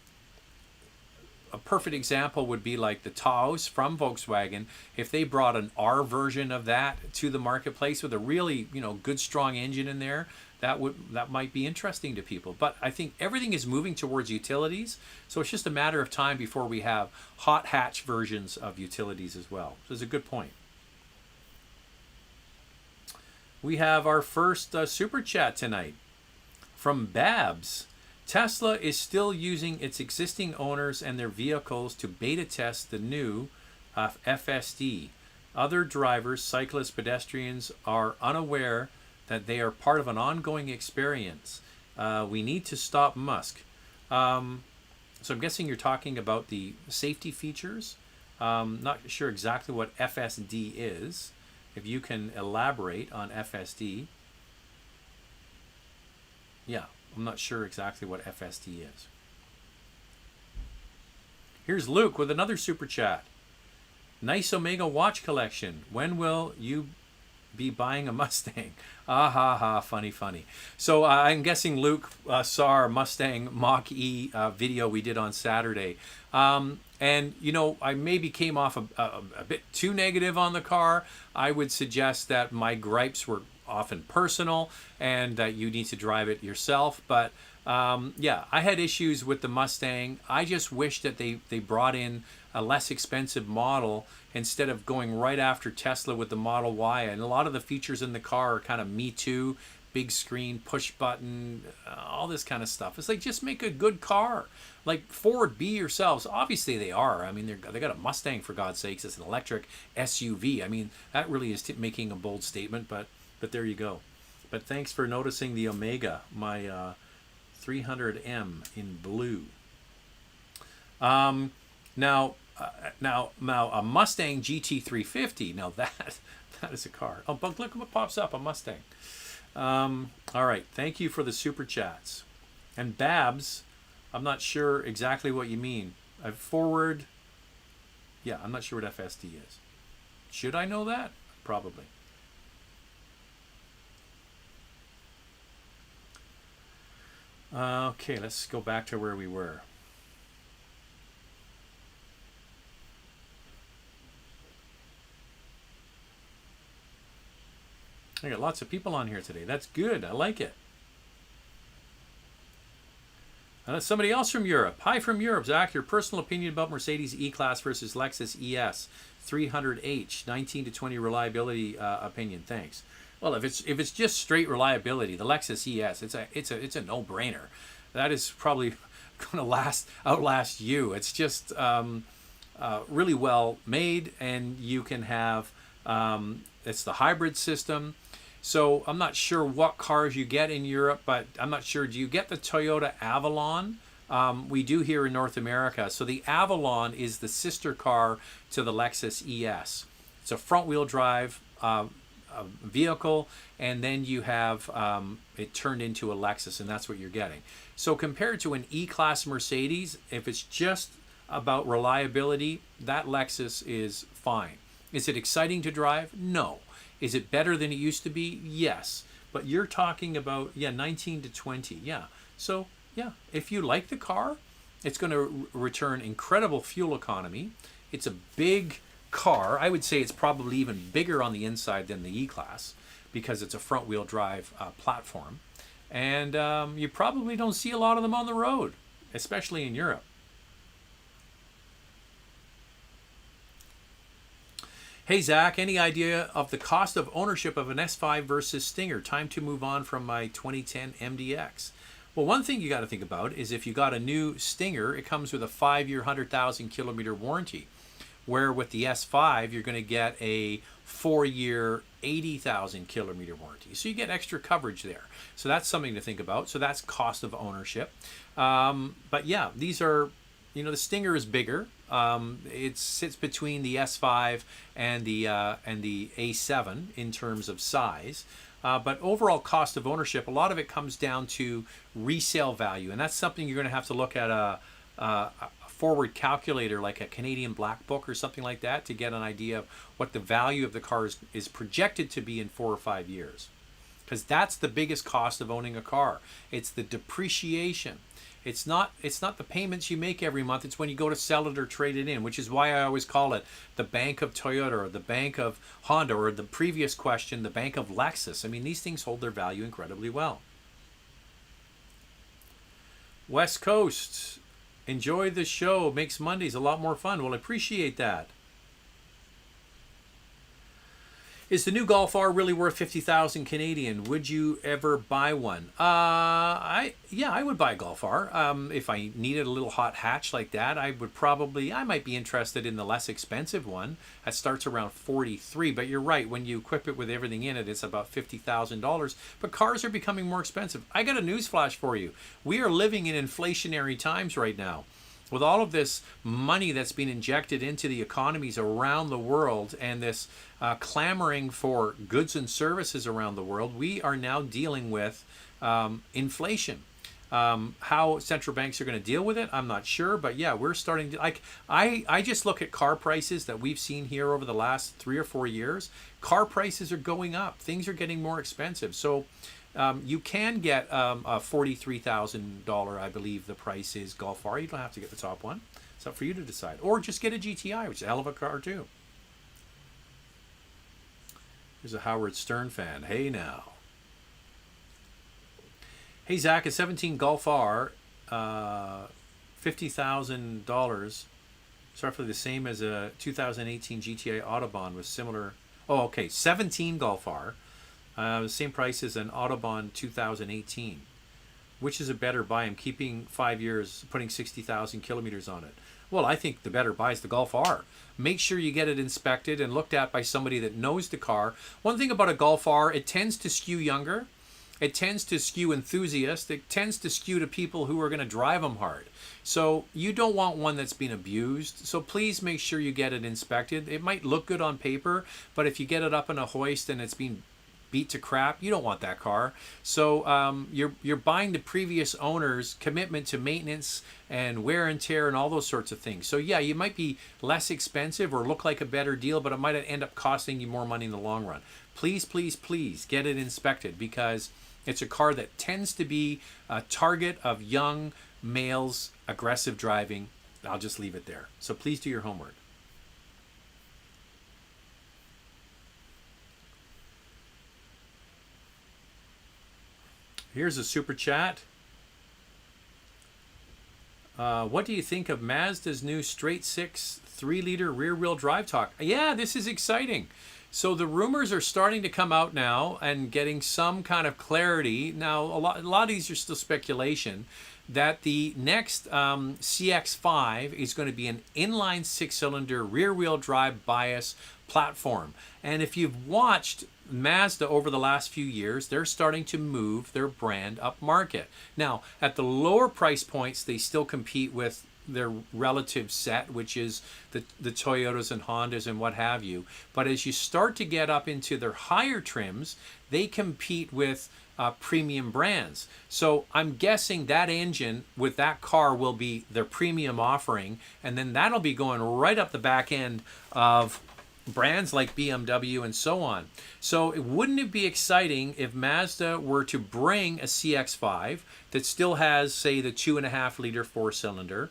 a perfect example would be like the Taos from Volkswagen. If they brought an R version of that to the marketplace with a really, good strong engine in there, that might be interesting to people. But I think everything is moving towards utilities, so it's just a matter of time before we have hot hatch versions of utilities as well. So it's a good point. We have our first super chat tonight from Babs. Tesla is still using its existing owners and their vehicles to beta test the new FSD. Other drivers, cyclists, pedestrians are unaware that they are part of an ongoing experience. We need to stop Musk. So I'm guessing you're talking about the safety features. Not sure exactly what FSD is. If you can elaborate on FSD. Yeah, I'm not sure exactly what FSD is. Here's Luke with another super chat. Nice Omega watch collection. When will you be buying a Mustang? Ah ha ha, funny. So I'm guessing Luke saw our Mustang Mach-E video we did on Saturday. And, you know, I maybe came off a bit too negative on the car. I would suggest that my gripes were often personal and that you need to drive it yourself. But, yeah, I had issues with the Mustang. I just wish that they brought in a less expensive model instead of going right after Tesla with the Model Y. And a lot of the features in the car are kind of Me Too, big screen, push button, all this kind of stuff. It's like, just make a good car. Like Ford, be yourselves. Obviously they are. I mean, they got a Mustang, for God's sakes. It's an electric SUV. I mean, that really is making a bold statement, but there you go. But thanks for noticing the Omega, my 300M in blue. Now a Mustang GT350. Now that is a car. Oh, but look what pops up, a Mustang. All right, thank you for the super chats. And Babs, I'm not sure exactly what you mean. Forward. Yeah, I'm not sure what FSD is. Should I know that? Probably. Okay, let's go back to where we were. I got lots of people on here today. That's good. I like it. Somebody else from Europe. Hi from Europe, Zach. Your personal opinion about Mercedes E-Class versus Lexus ES 300H, 19 to 20 reliability opinion. Thanks. Well, if it's just straight reliability, the Lexus ES, it's a no-brainer. That is probably going to outlast you. It's just really well made, and you can have it's the hybrid system. So I'm not sure what cars you get in Europe, but I'm not sure. Do you get the Toyota Avalon? We do here in North America. So the Avalon is the sister car to the Lexus ES. It's a front-wheel drive vehicle, and then you have it turned into a Lexus, and that's what you're getting. So compared to an E-Class Mercedes, if it's just about reliability, that Lexus is fine. Is it exciting to drive? No. Is it better than it used to be? Yes. But you're talking about, 19 to 20. Yeah. So, yeah, if you like the car, it's going to return incredible fuel economy. It's a big car. I would say it's probably even bigger on the inside than the E-Class because it's a front-wheel drive platform. And you probably don't see a lot of them on the road, especially in Europe. Hey, Zach, any idea of the cost of ownership of an S5 versus Stinger? Time to move on from my 2010 MDX. Well, one thing you got to think about is if you got a new Stinger, it comes with a 5-year, 100,000 kilometer warranty. Where with the S5, you're going to get a 4-year, 80,000 kilometer warranty. So you get extra coverage there. So that's something to think about. So that's cost of ownership. But yeah, these are, the Stinger is bigger. It sits between the S5 and the A7 in terms of size. But overall cost of ownership, a lot of it comes down to resale value. And that's something you're going to have to look at a forward calculator like a Canadian Black Book or something like that to get an idea of what the value of the car is projected to be in 4 or 5 years. Because that's the biggest cost of owning a car. It's the depreciation. It's not the payments you make every month. It's when you go to sell it or trade it in, which is why I always call it the Bank of Toyota or the Bank of Honda, or the previous question, the Bank of Lexus. I mean, these things hold their value incredibly well. West Coast, enjoy the show. Makes Mondays a lot more fun. Well, I appreciate that. Is the new Golf R really worth 50,000 Canadian? Would you ever buy one? Yeah, I would buy a Golf R. If I needed a little hot hatch like that, I might be interested in the less expensive one. That starts around 43. But you're right, when you equip it with everything in it, it's about $50,000. But cars are becoming more expensive. I got a news flash for you. We are living in inflationary times right now. With all of this money that's been injected into the economies around the world and this clamoring for goods and services around the world, we are now dealing with inflation. How central banks are going to deal with it, I'm not sure. But yeah, we're starting to, I just look at car prices that we've seen here over the last 3 or 4 years. Car prices are going up. Things are getting more expensive. So you can get a $43,000, I believe the price is, Golf R. You don't have to get the top one. It's up for you to decide. Or just get a GTI, which is a hell of a car too. Here's a Howard Stern fan. Hey now. Hey Zach, a 17 Golf R, $50,000. It's roughly the same as a 2018 GTI Autobahn with similar. Oh, okay, 17 Golf R. The same price as an Autobahn 2018. Which is a better buy? I'm keeping 5 years, putting 60,000 kilometers on it. Well, I think the better buy is the Golf R. Make sure you get it inspected and looked at by somebody that knows the car. One thing about a Golf R, it tends to skew younger. It tends to skew enthusiasts. It tends to skew to people who are going to drive them hard. So you don't want one that's been abused. So please make sure you get it inspected. It might look good on paper, but if you get it up in a hoist and it's been beat to crap, you don't want that car. So you're buying the previous owner's commitment to maintenance and wear and tear and all those sorts of things. So yeah, you might be less expensive or look like a better deal, but it might end up costing you more money in the long run. Please, please, please get it inspected, because it's a car that tends to be a target of young males' aggressive driving. I'll just leave it there. So please do your homework. Here's a super chat. What do you think of Mazda's new straight six 3-liter rear-wheel drive talk? Yeah, this is exciting. So the rumors are starting to come out now and getting some kind of clarity. Now, a lot of these are still speculation, that the next CX-5 is going to be an inline 6-cylinder rear-wheel drive bias platform. And if you've watched Mazda over the last few years, they're starting to move their brand up market. Now, at the lower price points, they still compete with their relative set, which is the Toyotas and Hondas and what have you. But as you start to get up into their higher trims, they compete with premium brands. So I'm guessing that engine with that car will be their premium offering, and then that'll be going right up the back end of brands like BMW and so on. So wouldn't it be exciting if Mazda were to bring a CX-5 that still has, say, the 2.5-liter 4-cylinder,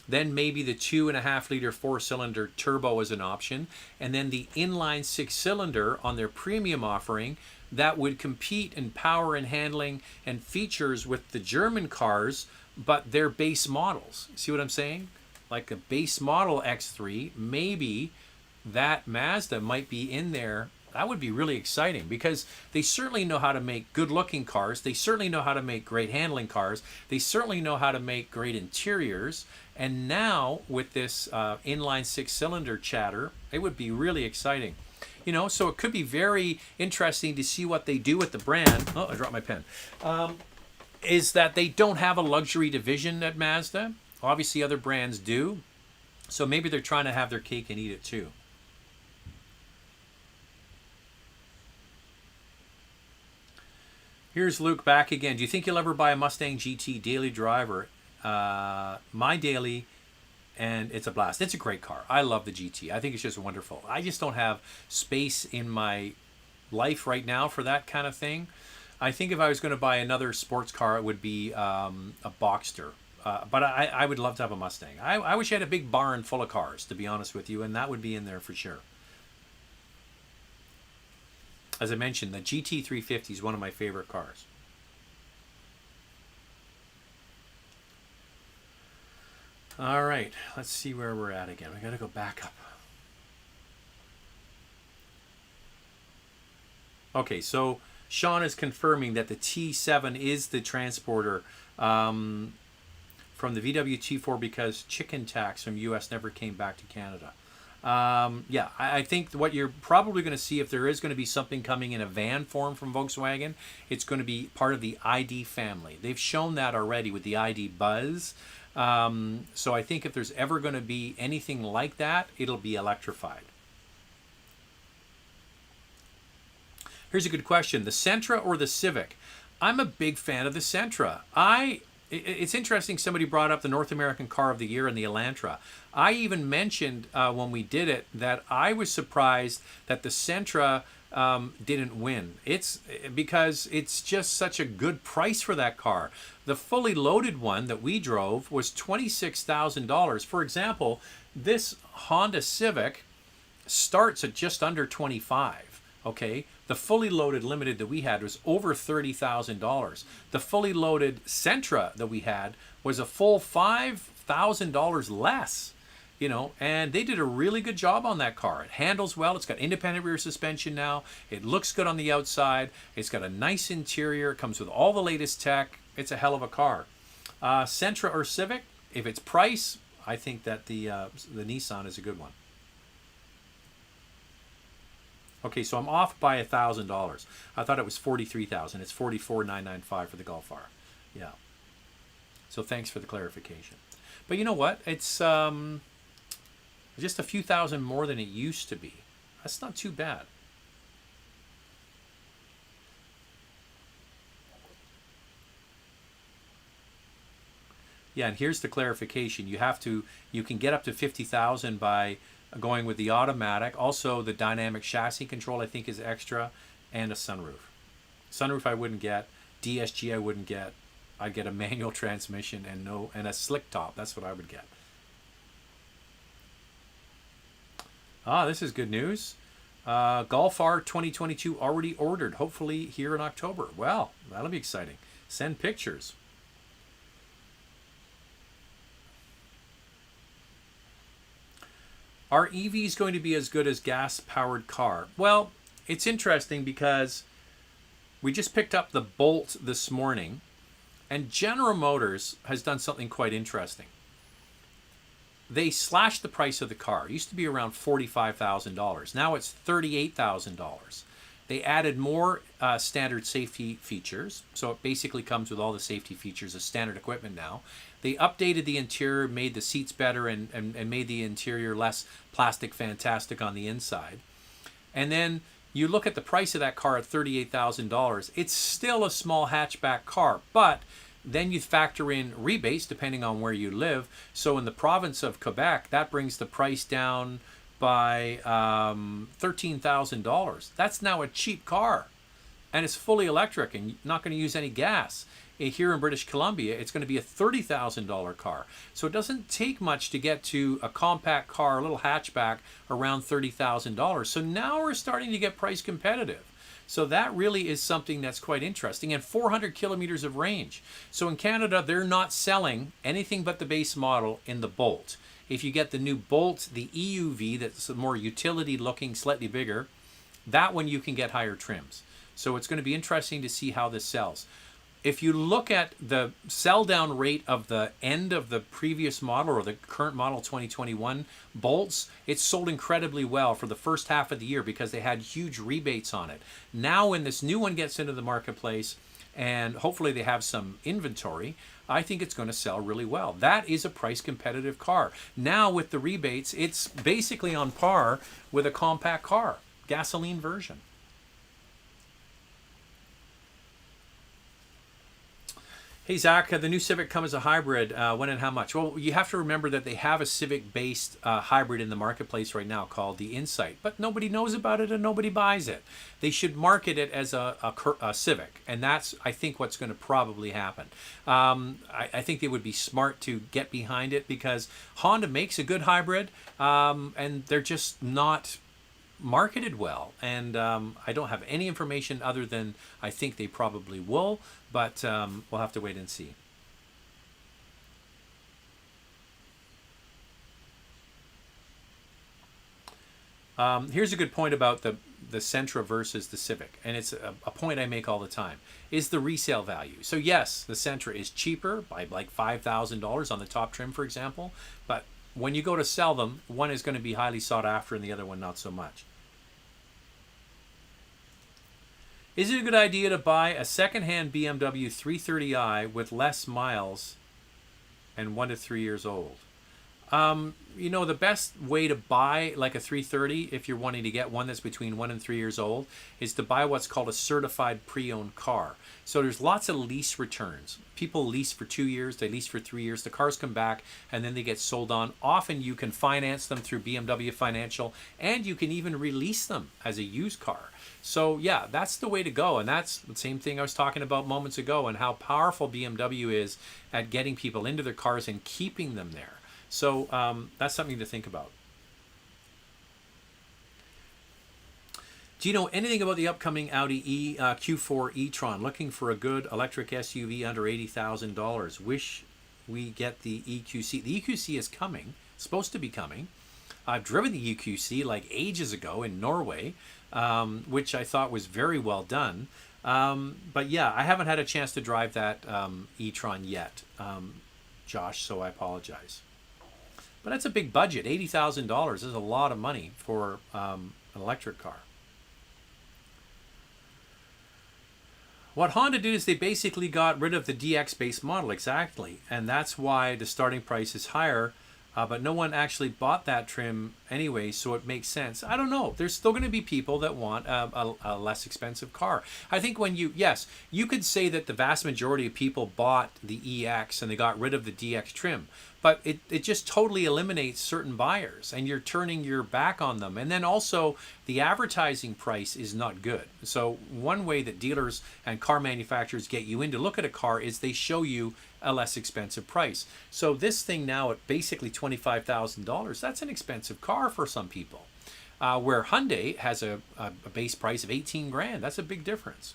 then maybe the 2.5-liter 4-cylinder turbo as an option, and then the inline 6-cylinder on their premium offering that would compete in power and handling and features with the German cars, but their base models. See what I'm saying? Like a base model X3, maybe that Mazda might be in there. That would be really exciting, because they certainly know how to make good-looking cars. They certainly know how to make great handling cars. They certainly know how to make great interiors. And now with this inline 6-cylinder chatter, it would be really exciting. You know, so it could be very interesting to see what they do with the brand. Oh, I dropped my pen. Is that they don't have a luxury division at Mazda. Obviously, other brands do. So maybe they're trying to have their cake and eat it too. Here's Luke back again. Do you think you'll ever buy a Mustang GT daily driver? My daily, and it's a blast. It's a great car. I love the GT. I think it's just wonderful. I just don't have space in my life right now for that kind of thing. I think if I was going to buy another sports car, it would be a Boxster. But I would love to have a Mustang. I wish I had a big barn full of cars, to be honest with you, and that would be in there for sure. As I mentioned, the GT350 is one of my favorite cars. All right, let's see where we're at again. We got to go back up. Okay, so Sean is confirming that the T7 is the transporter from the VW T4 because chicken tax from US never came back to Canada. Yeah, I think what you're probably going to see, if there is going to be something coming in a van form from Volkswagen, it's going to be part of the ID family. They've shown that already with the ID Buzz. So I think if there's ever going to be anything like that, it'll be electrified. Here's a good question. The Sentra or the Civic? I'm a big fan of the Sentra. It's interesting, somebody brought up the North American Car of the Year and the Elantra. I even mentioned when we did it that I was surprised that the Sentra didn't win. It's because it's just such a good price for that car. The fully loaded one that we drove was $26,000. For example, this Honda Civic starts at just under 25. Okay, the fully loaded limited that we had was over $30,000. The fully loaded Sentra that we had was a full $5,000 less. You know, and they did a really good job on that car. It handles well. It's got independent rear suspension now. It looks good on the outside. It's got a nice interior. It comes with all the latest tech. It's a hell of a car. Sentra or Civic? If it's price, I think that the Nissan is a good one. Okay, so I'm off by $1,000. I thought it was $43,000. It's $44,995 for the Golf R. Yeah. So thanks for the clarification. But you know what? It's just a few thousand more than it used to be. That's not too bad. Yeah, and here's the clarification. You can get up to 50,000 by going with the automatic. Also, the dynamic chassis control, I think, is extra, and a sunroof. Sunroof I wouldn't get. DSG I wouldn't get. I'd get a manual transmission and a slick top. That's what I would get. This is good news. Golf R 2022 already ordered. Hopefully here in October. Well, that'll be exciting. Send pictures. Are EVs going to be as good as gas-powered car? Well, it's interesting because we just picked up the Bolt this morning, and General Motors has done something quite interesting. They slashed the price of the car. It used to be around $45,000. Now it's $38,000. They added more standard safety features. So it basically comes with all the safety features as standard equipment now. They updated the interior, made the seats better, and made the interior less plastic fantastic on the inside. And then you look at the price of that car at $38,000. It's still a small hatchback car, but then you factor in rebates depending on where you live. So in the province of Quebec, that brings the price down by $13,000. That's now a cheap car, and it's fully electric and not going to use any gas. Here in British Columbia, it's going to be a $30,000 car. So it doesn't take much to get to a compact car, a little hatchback, around $30,000. So now we're starting to get price competitive. So that really is something that's quite interesting. And 400 kilometers of range. So in Canada, they're not selling anything but the base model in the Bolt. If you get the new Bolt, the EUV, that's more utility looking, slightly bigger, that one you can get higher trims. So it's going to be interesting to see how this sells. If you look at the sell down rate of the end of the previous model or the current model 2021 Bolts, it's sold incredibly well for the first half of the year because they had huge rebates on it. Now when this new one gets into the marketplace and hopefully they have some inventory, I think it's going to sell really well. That is a price competitive car. Now with the rebates, it's basically on par with a compact car, gasoline version. Hey Zach, the new Civic come as a hybrid. When and how much? Well, you have to remember that they have a Civic-based hybrid in the marketplace right now called the Insight, but nobody knows about it and nobody buys it. They should market it as a Civic, and that's, I think, what's going to probably happen. I think they would be smart to get behind it because Honda makes a good hybrid, and they're just not marketed well, and I don't have any information other than I think they probably will, but we'll have to wait and see. Here's a good point about the Sentra versus the Civic, and it's a point I make all the time, is the resale value. So yes, the Sentra is cheaper by like $5,000 on the top trim, for example, but when you go to sell them, one is going to be highly sought after and the other one not so much. Is it a good idea to buy a secondhand BMW 330i with less miles and 1 to 3 years old? You know, the best way to buy like a 330, if you're wanting to get one that's between 1 and 3 years old, is to buy what's called a certified pre-owned car. So there's lots of lease returns. People lease for 2 years, they lease for 3 years, the cars come back and then they get sold on. Often you can finance them through BMW Financial, and you can even release them as a used car. So yeah, that's the way to go. And that's the same thing I was talking about moments ago, and how powerful BMW is at getting people into their cars and keeping them there. So that's something to think about. Do you know anything about the upcoming Audi Q4 e-tron? Looking for a good electric SUV under $80,000. Wish we get the EQC. The EQC is coming, supposed to be coming. I've driven the EQC like ages ago in Norway, which I thought was very well done. But yeah, I haven't had a chance to drive that e-tron yet, Josh, so I apologize. But that's a big budget. $80,000 is a lot of money for an electric car. What Honda did is they basically got rid of the DX base model, exactly. And that's why the starting price is higher. But no one actually bought that trim anyway, so it makes sense. I don't know. There's still going to be people that want a less expensive car. I think when yes, you could say that the vast majority of people bought the EX and they got rid of the DX trim. But it just totally eliminates certain buyers, and you're turning your back on them. And then also, the advertising price is not good. So one way that dealers and car manufacturers get you in to look at a car is they show you a less expensive price. So this thing now at basically $25,000, that's an expensive car for some people. Where Hyundai has a base price of 18 grand. That's a big difference.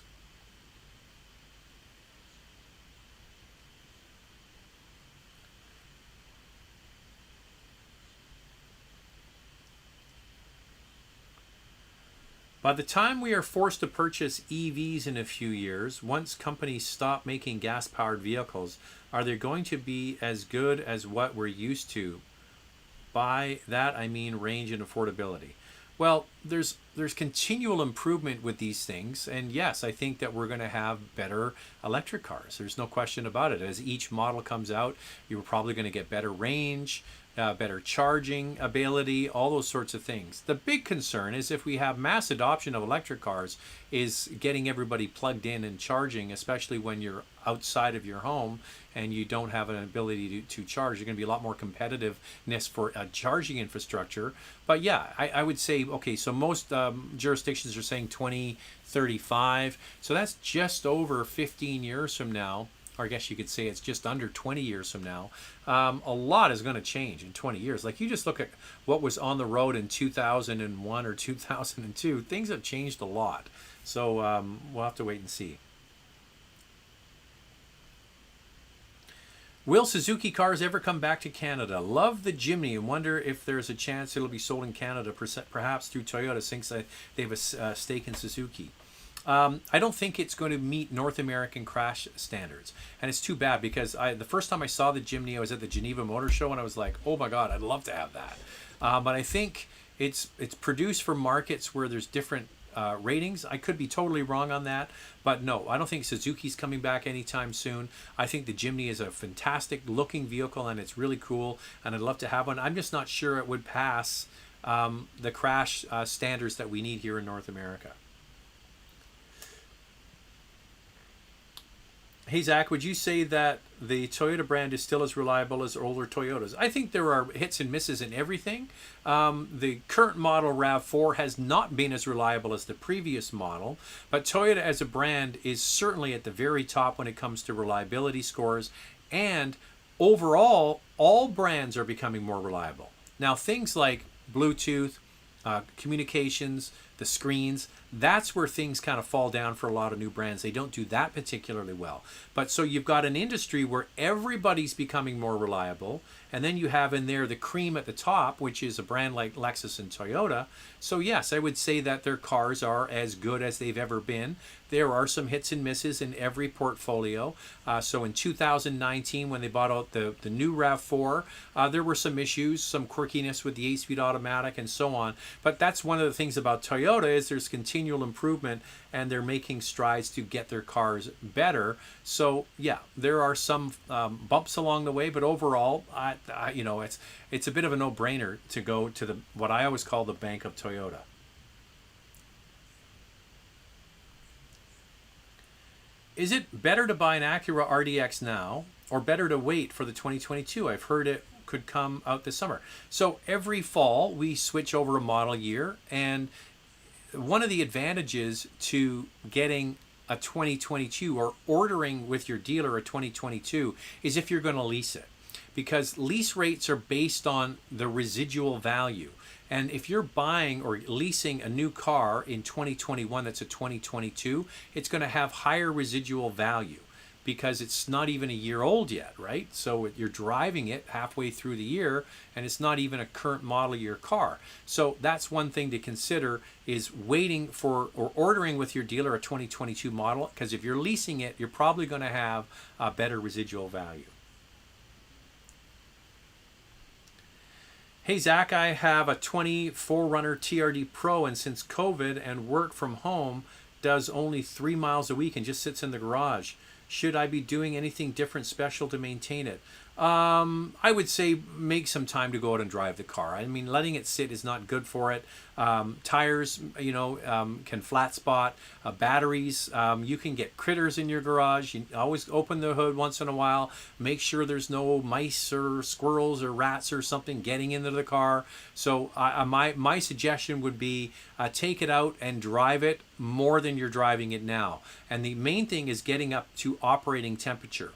By the time we are forced to purchase EVs in a few years, once companies stop making gas-powered vehicles, are they going to be as good as what we're used to? By that, I mean range and affordability. Well, there's continual improvement with these things, and yes, I think that we're going to have better electric cars. There's no question about it. As each model comes out, you're probably going to get better range, better charging ability, all those sorts of things. The big concern is if we have mass adoption of electric cars, is getting everybody plugged in and charging, especially when you're outside of your home and you don't have an ability to charge. You're going to be a lot more competitiveness for a charging infrastructure. But yeah, I would say, okay, so most jurisdictions are saying 2035. So that's just over 15 years from now. Or I guess you could say it's just under 20 years from now. A lot is going to change in 20 years. Like, you just look at what was on the road in 2001 or 2002. Things have changed a lot. So we'll have to wait and see. Will Suzuki cars ever come back to Canada? Love the Jimny and wonder if there's a chance it'll be sold in Canada, perhaps through Toyota, since they have a stake in Suzuki. I don't think it's going to meet North American crash standards. And it's too bad, because the first time I saw the Jimny, I was at the Geneva Motor Show, and I was like, oh my God, I'd love to have that. But I think it's produced for markets where there's different ratings. I could be totally wrong on that, but no, I don't think Suzuki's coming back anytime soon. I think the Jimny is a fantastic looking vehicle, and it's really cool, and I'd love to have one. I'm just not sure it would pass the crash standards that we need here in North America. Hey Zach, would you say that the Toyota brand is still as reliable as older Toyotas? I think there are hits and misses in everything. The current model RAV4 has not been as reliable as the previous model, but Toyota as a brand is certainly at the very top when it comes to reliability scores, and overall, all brands are becoming more reliable. Now, things like Bluetooth, communications, the screens. That's where things kind of fall down for a lot of new brands. They don't do that particularly well. But so you've got an industry where everybody's becoming more reliable, and then you have in there the cream at the top, which is a brand like Lexus and Toyota. So yes, I would say that their cars are as good as they've ever been. There are some hits and misses in every portfolio. So in 2019, when they bought out the new RAV4, there were some issues, some quirkiness with the 8-speed automatic and so on. But that's one of the things about Toyota is there's continual improvement, and they're making strides to get their cars better. So yeah, there are some bumps along the way, but overall, you know, it's a bit of a no-brainer to go to the what I always call the Bank of Toyota. Is it better to buy an Acura RDX now or better to wait for the 2022? I've heard it could come out this summer. So every fall we switch over a model year, and one of the advantages to getting a 2022 or ordering with your dealer a 2022 is if you're going to lease it, because lease rates are based on the residual value. And if you're buying or leasing a new car in 2021 that's a 2022, it's going to have higher residual value because it's not even a year old yet, right? So you're driving it halfway through the year, and it's not even a current model year car. So that's one thing to consider, is waiting for or ordering with your dealer a 2022 model, because if you're leasing it, you're probably going to have a better residual value. Hey Zach, I have a 4Runner TRD Pro, and since COVID and work from home, does only 3 miles a week and just sits in the garage. Should I be doing anything different special to maintain it? I would say make some time to go out and drive the car. I mean, letting it sit is not good for it. Tires, you know, can flat spot. Batteries, you can get critters in your garage. You always open the hood once in a while. Make sure there's no mice or squirrels or rats or something getting into the car. So my suggestion would be take it out and drive it more than you're driving it now. And the main thing is getting up to operating temperature.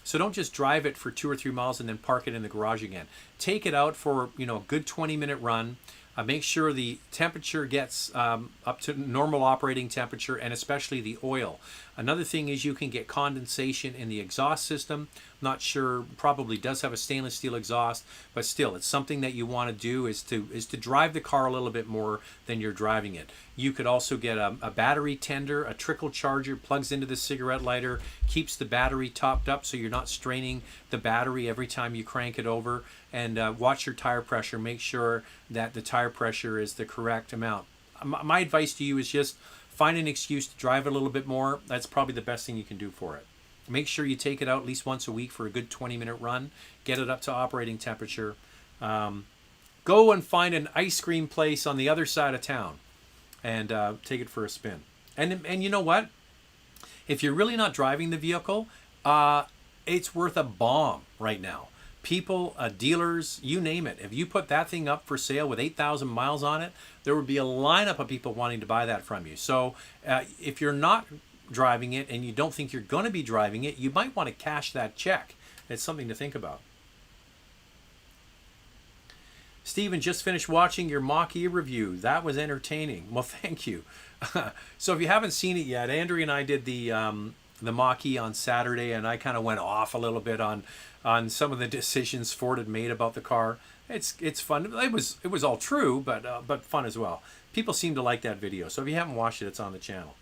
So don't just drive it for 2 or 3 miles and then park it in the garage again. Take it out for, you know, a good 20-minute run. Make sure the temperature gets up to normal operating temperature, and especially the oil. Another thing is you can get condensation in the exhaust system. Not sure, probably does have a stainless steel exhaust, but still, it's something that you want to do is to drive the car a little bit more than you're driving it. You could also get a battery tender, a trickle charger, plugs into the cigarette lighter, keeps the battery topped up so you're not straining the battery every time you crank it over. And watch your tire pressure. Make sure that the tire pressure is the correct amount. My advice to you is just find an excuse to drive it a little bit more. That's probably the best thing you can do for it. Make sure you take it out at least once a week for a good 20-minute run. Get it up to operating temperature. Go and find an ice cream place on the other side of town and take it for a spin. And you know what? If you're really not driving the vehicle, it's worth a bomb right now. People, dealers, you name it. If you put that thing up for sale with 8,000 miles on it, there would be a lineup of people wanting to buy that from you. So if you're not driving it and you don't think you're going to be driving it, you might want to cash that check. It's something to think about. Stephen, just finished watching your Mach-E review. That was entertaining. Well, thank you. So if you haven't seen it yet, Andrea and I did the Mach-E on Saturday, and I kind of went off a little bit on some of the decisions Ford had made about the car. It's fun. It was all true, but fun as well. People seem to like that video. So if you haven't watched it, it's on the channel.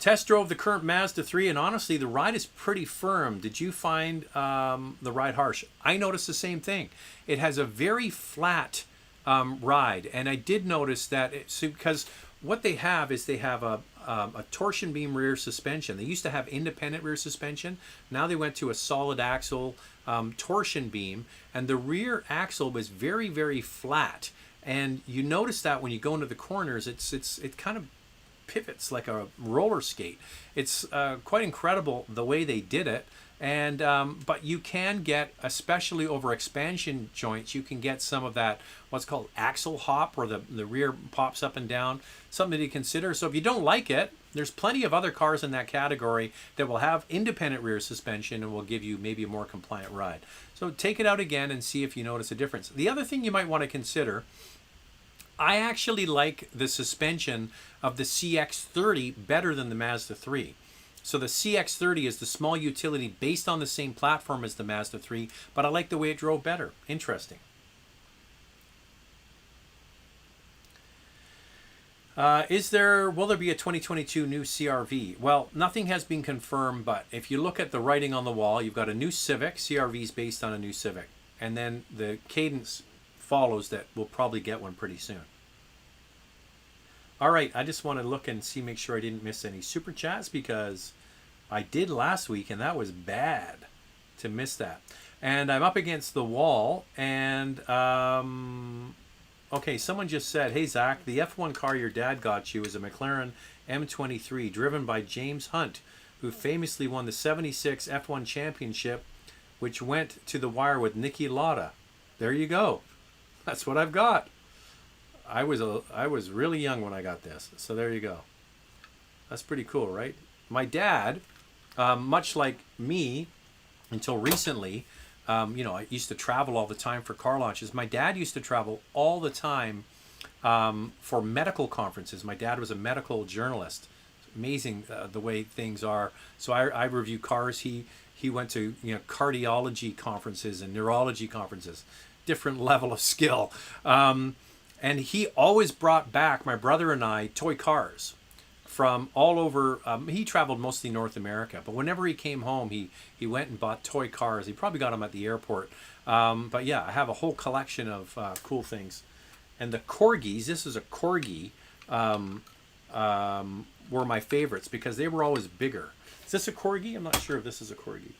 Test drove the current Mazda 3, and honestly, the ride is pretty firm. Did you find the ride harsh? I noticed the same thing. It has a very flat ride, and I did notice that because what they have is they have a torsion beam rear suspension. They used to have independent rear suspension. Now they went to a solid axle torsion beam, and the rear axle was very, very flat. And you notice that when you go into the corners, it kind of pivots like a roller skate. It's quite incredible the way they did it. And but you can get, especially over expansion joints, you can get some of that what's called axle hop, where the rear pops up and down. Something to consider. So if you don't like it, there's plenty of other cars in that category that will have independent rear suspension and will give you maybe a more compliant ride. So take it out again and see if you notice a difference. The other thing you might want to consider, I actually like the suspension of the CX-30 better than the Mazda 3. So the CX-30 is the small utility based on the same platform as the Mazda 3, but I like the way it drove better. Interesting. Will there be a 2022 new CRV? Well, nothing has been confirmed, but if you look at the writing on the wall, you've got a new Civic. CRV is based on a new Civic. And then the cadence follows that we'll probably get one pretty soon. All right, I just want to look and see, make sure I didn't miss any super chats, because I did last week and that was bad to miss that. And I'm up against the wall, and okay, someone just said, hey Zach, the F1 car your dad got you is a McLaren M23 driven by James Hunt, who famously won the '76 F1 championship, which went to the wire with Niki Lauda. There you go. That's what I've got. I was really young when I got this, so there you go. That's pretty cool, right? My dad, much like me, until recently, I used to travel all the time for car launches. My dad used to travel all the time for medical conferences. My dad was a medical journalist. It's amazing the way things are. So I review cars. He went to cardiology conferences and neurology conferences. Different level of skill. And he always brought back, my brother and I, toy cars from all over. He traveled mostly North America, but whenever he came home, he went and bought toy cars. He probably got them at the airport. But yeah, I have a whole collection of cool things. And the Corgis, this is a Corgi, were my favorites because they were always bigger. Is this a Corgi? I'm not sure if this is a Corgi.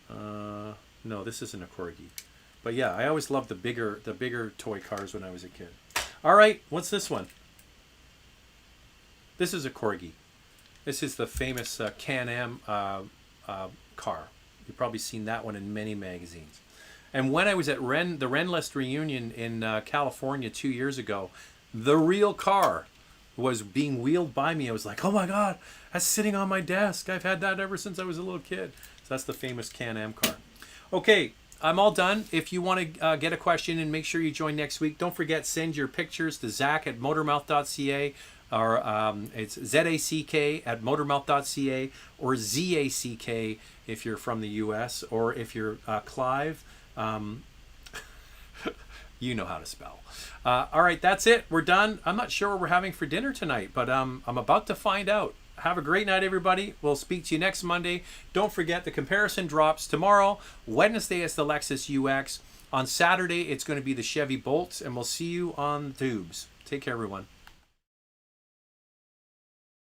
No, this isn't a Corgi. But yeah, I always loved the bigger toy cars when I was a kid. All right, what's this one? This is a Corgi. This is the famous Can-Am car. You've probably seen that one in many magazines. And when I was at the Renlist reunion in California 2 years ago, the real car was being wheeled by me. I was like, oh my God, that's sitting on my desk. I've had that ever since I was a little kid. So that's the famous Can-Am car. Okay, I'm all done. If you want to get a question, and make sure you join next week, don't forget, send your pictures to Zach@motormouth.ca, or it's ZACK@motormouth.ca, or ZACK if you're from the US, or if you're Clive, you know how to spell. All right, that's it. We're done. I'm not sure what we're having for dinner tonight, but I'm about to find out. Have a great night, everybody. We'll speak to you next Monday. Don't forget, the comparison drops tomorrow. Wednesday, it's the Lexus UX. On Saturday, it's going to be the Chevy Bolt, and we'll see you on the tubes. Take care, everyone.